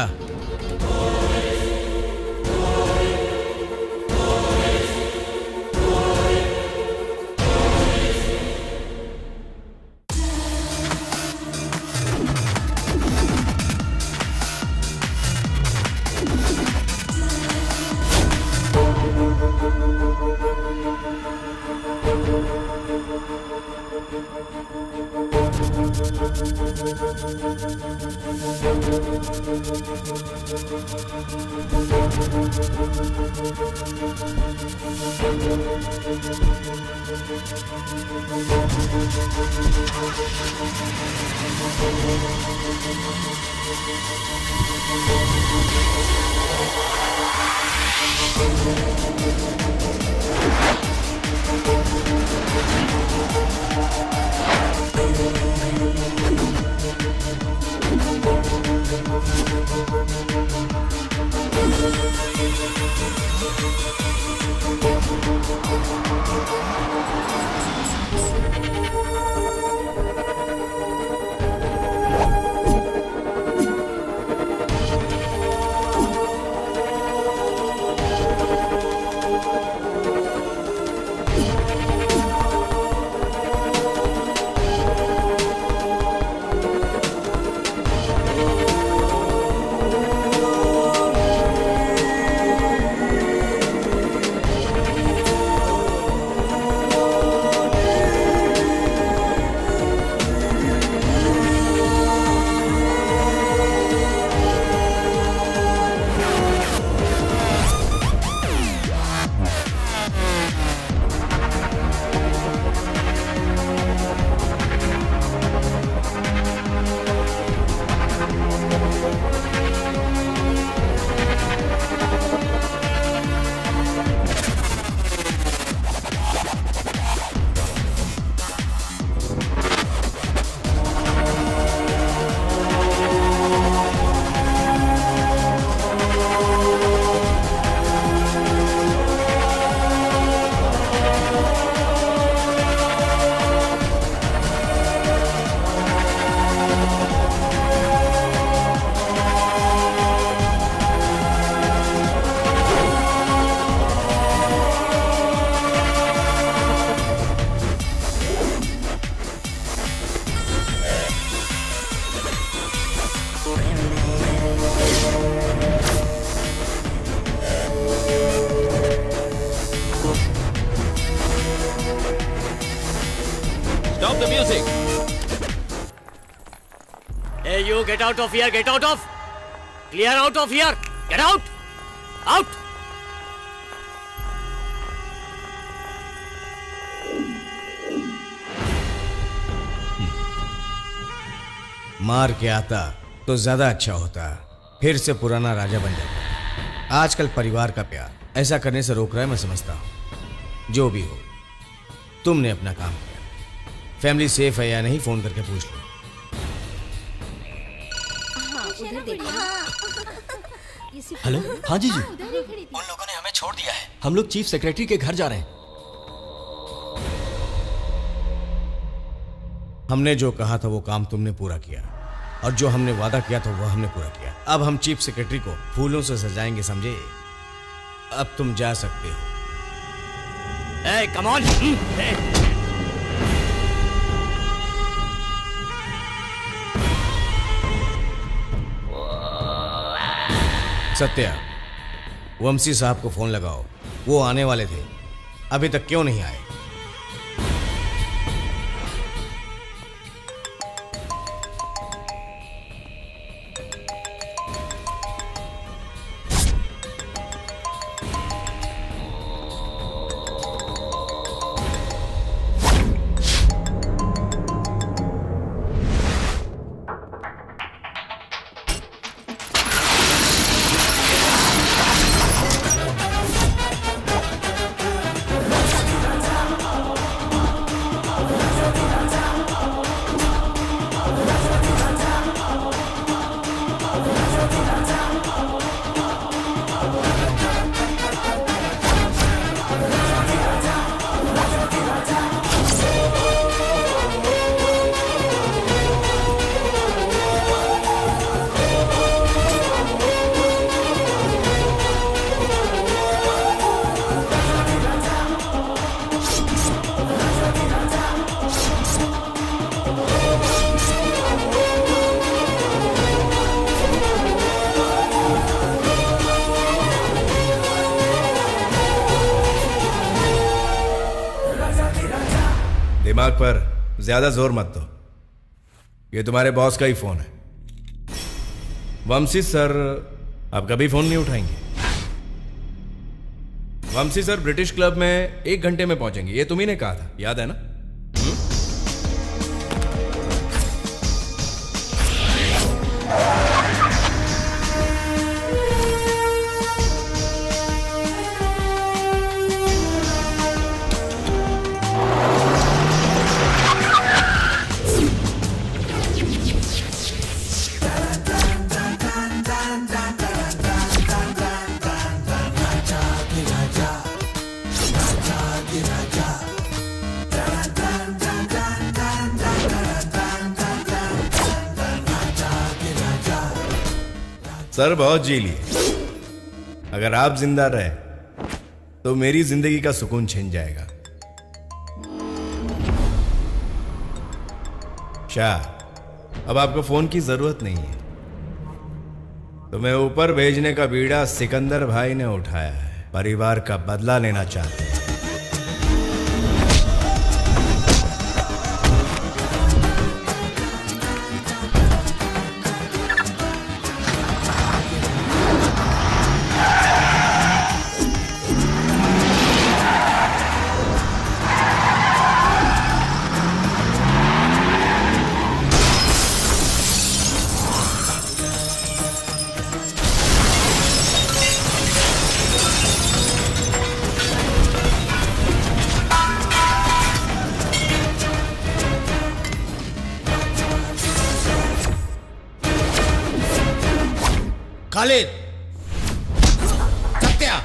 get out of here, get out of! Clear out of here! Get out! Out! मार के आता तो ज्यादा अच्छा होता, फिर से पुराना राजा बन जाता। आजकल परिवार का प्यार ऐसा करने से रोक रहा है, मैं समझता हूं। जो भी हो, तुमने अपना काम किया। फैमिली सेफ है या नहीं फोन करके पूछ लो। हेलो, हाँ जी जी, उन लोगों ने हमें छोड़ दिया है। हम लोग चीफ सेक्रेटरी के घर जा रहे हैं। हमने जो कहा था वो काम तुमने पूरा किया, और जो हमने वादा किया था वो हमने पूरा किया। अब हम चीफ सेक्रेटरी को फूलों से सजाएंगे, समझे? अब तुम जा सकते हो। Hey, come on! Hey. Satya, वंशी साहब को फोन लगाओ, वो आने वाले थे, अभी तक क्यों नहीं आए? दिमाग पर ज्यादा जोर मत दो, ये तुम्हारे बॉस का ही फोन है। वंशी सर आप कभी फोन नहीं उठाएंगे। वंशी सर ब्रिटिश क्लब में 1 घंटे में पहुंचेंगे, ये तुम्ही ने कहा था, याद है ना? सर बहुत जी लिए, अगर आप जिंदा रहे तो मेरी जिंदगी का सुकून छिन जाएगा। शाह, अब आपको फोन की जरूरत नहीं है। तुम्हें ऊपर भेजने का बीड़ा सिकंदर भाई ने उठाया है, परिवार का बदला लेना चाहते हैं। खालिद, सत्या,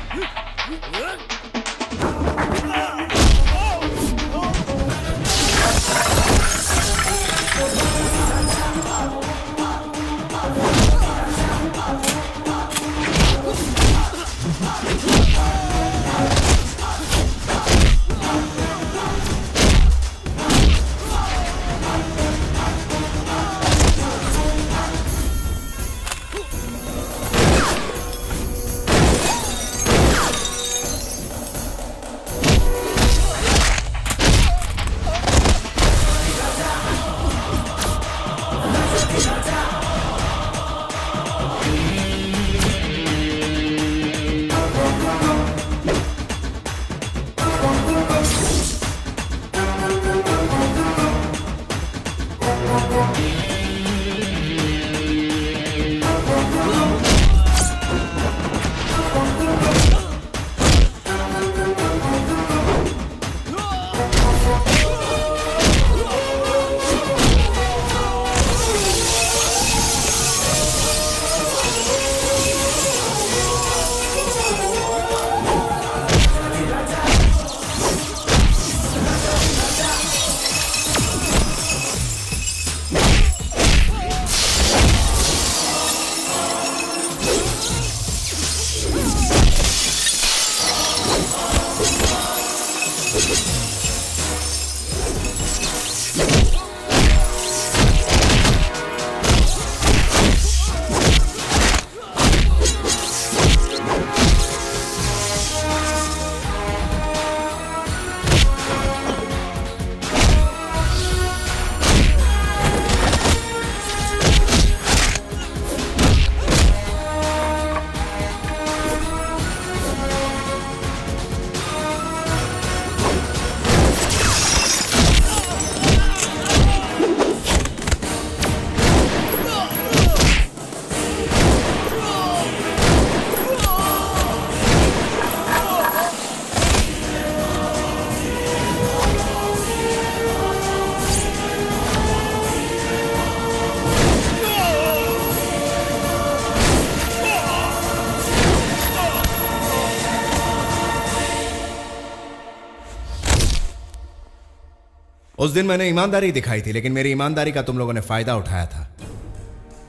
उस दिन मैंने ईमानदारी दिखाई थी, लेकिन मेरी ईमानदारी का तुम लोगों ने फायदा उठाया था।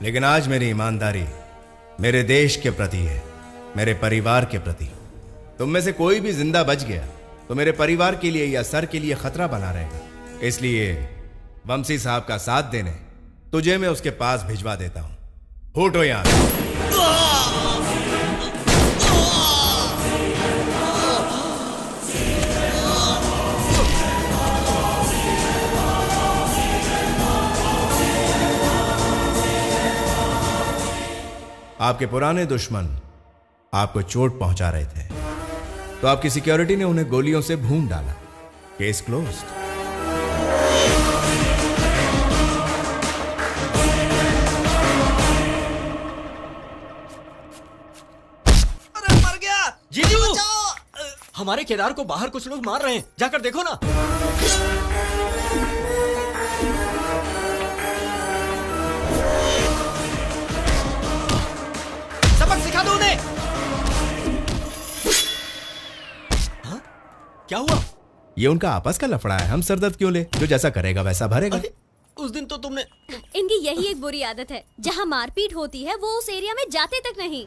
लेकिन आज मेरी ईमानदारी मेरे देश के प्रति है, मेरे परिवार के प्रति। तुम में से कोई भी जिंदा बच गया तो मेरे परिवार के लिए या सर के लिए खतरा बना रहेगा। इसलिए वंशी साहब का साथ देने तुझे मैं उसके पास भिजवा देता हूं। फूटो यहां से। आपके पुराने दुश्मन आपको चोट पहुंचा रहे थे, तो आपकी सिक्योरिटी ने उन्हें गोलियों से भून डाला। Case closed. अरे मर गया जीजू। हमारे केदार को बाहर कुछ लोग मार रहे हैं, जाकर देखो ना। सबक सिखा दो उन्हें। हाँ? क्या हुआ? ये उनका आपस का लफड़ा है, हम सरदर्द क्यों ले? जो जैसा करेगा वैसा भरेगा। उस दिन तो तुमने। इनकी यही एक बुरी आदत है, जहाँ मारपीट होती है वो उस एरिया में जाते तक नहीं।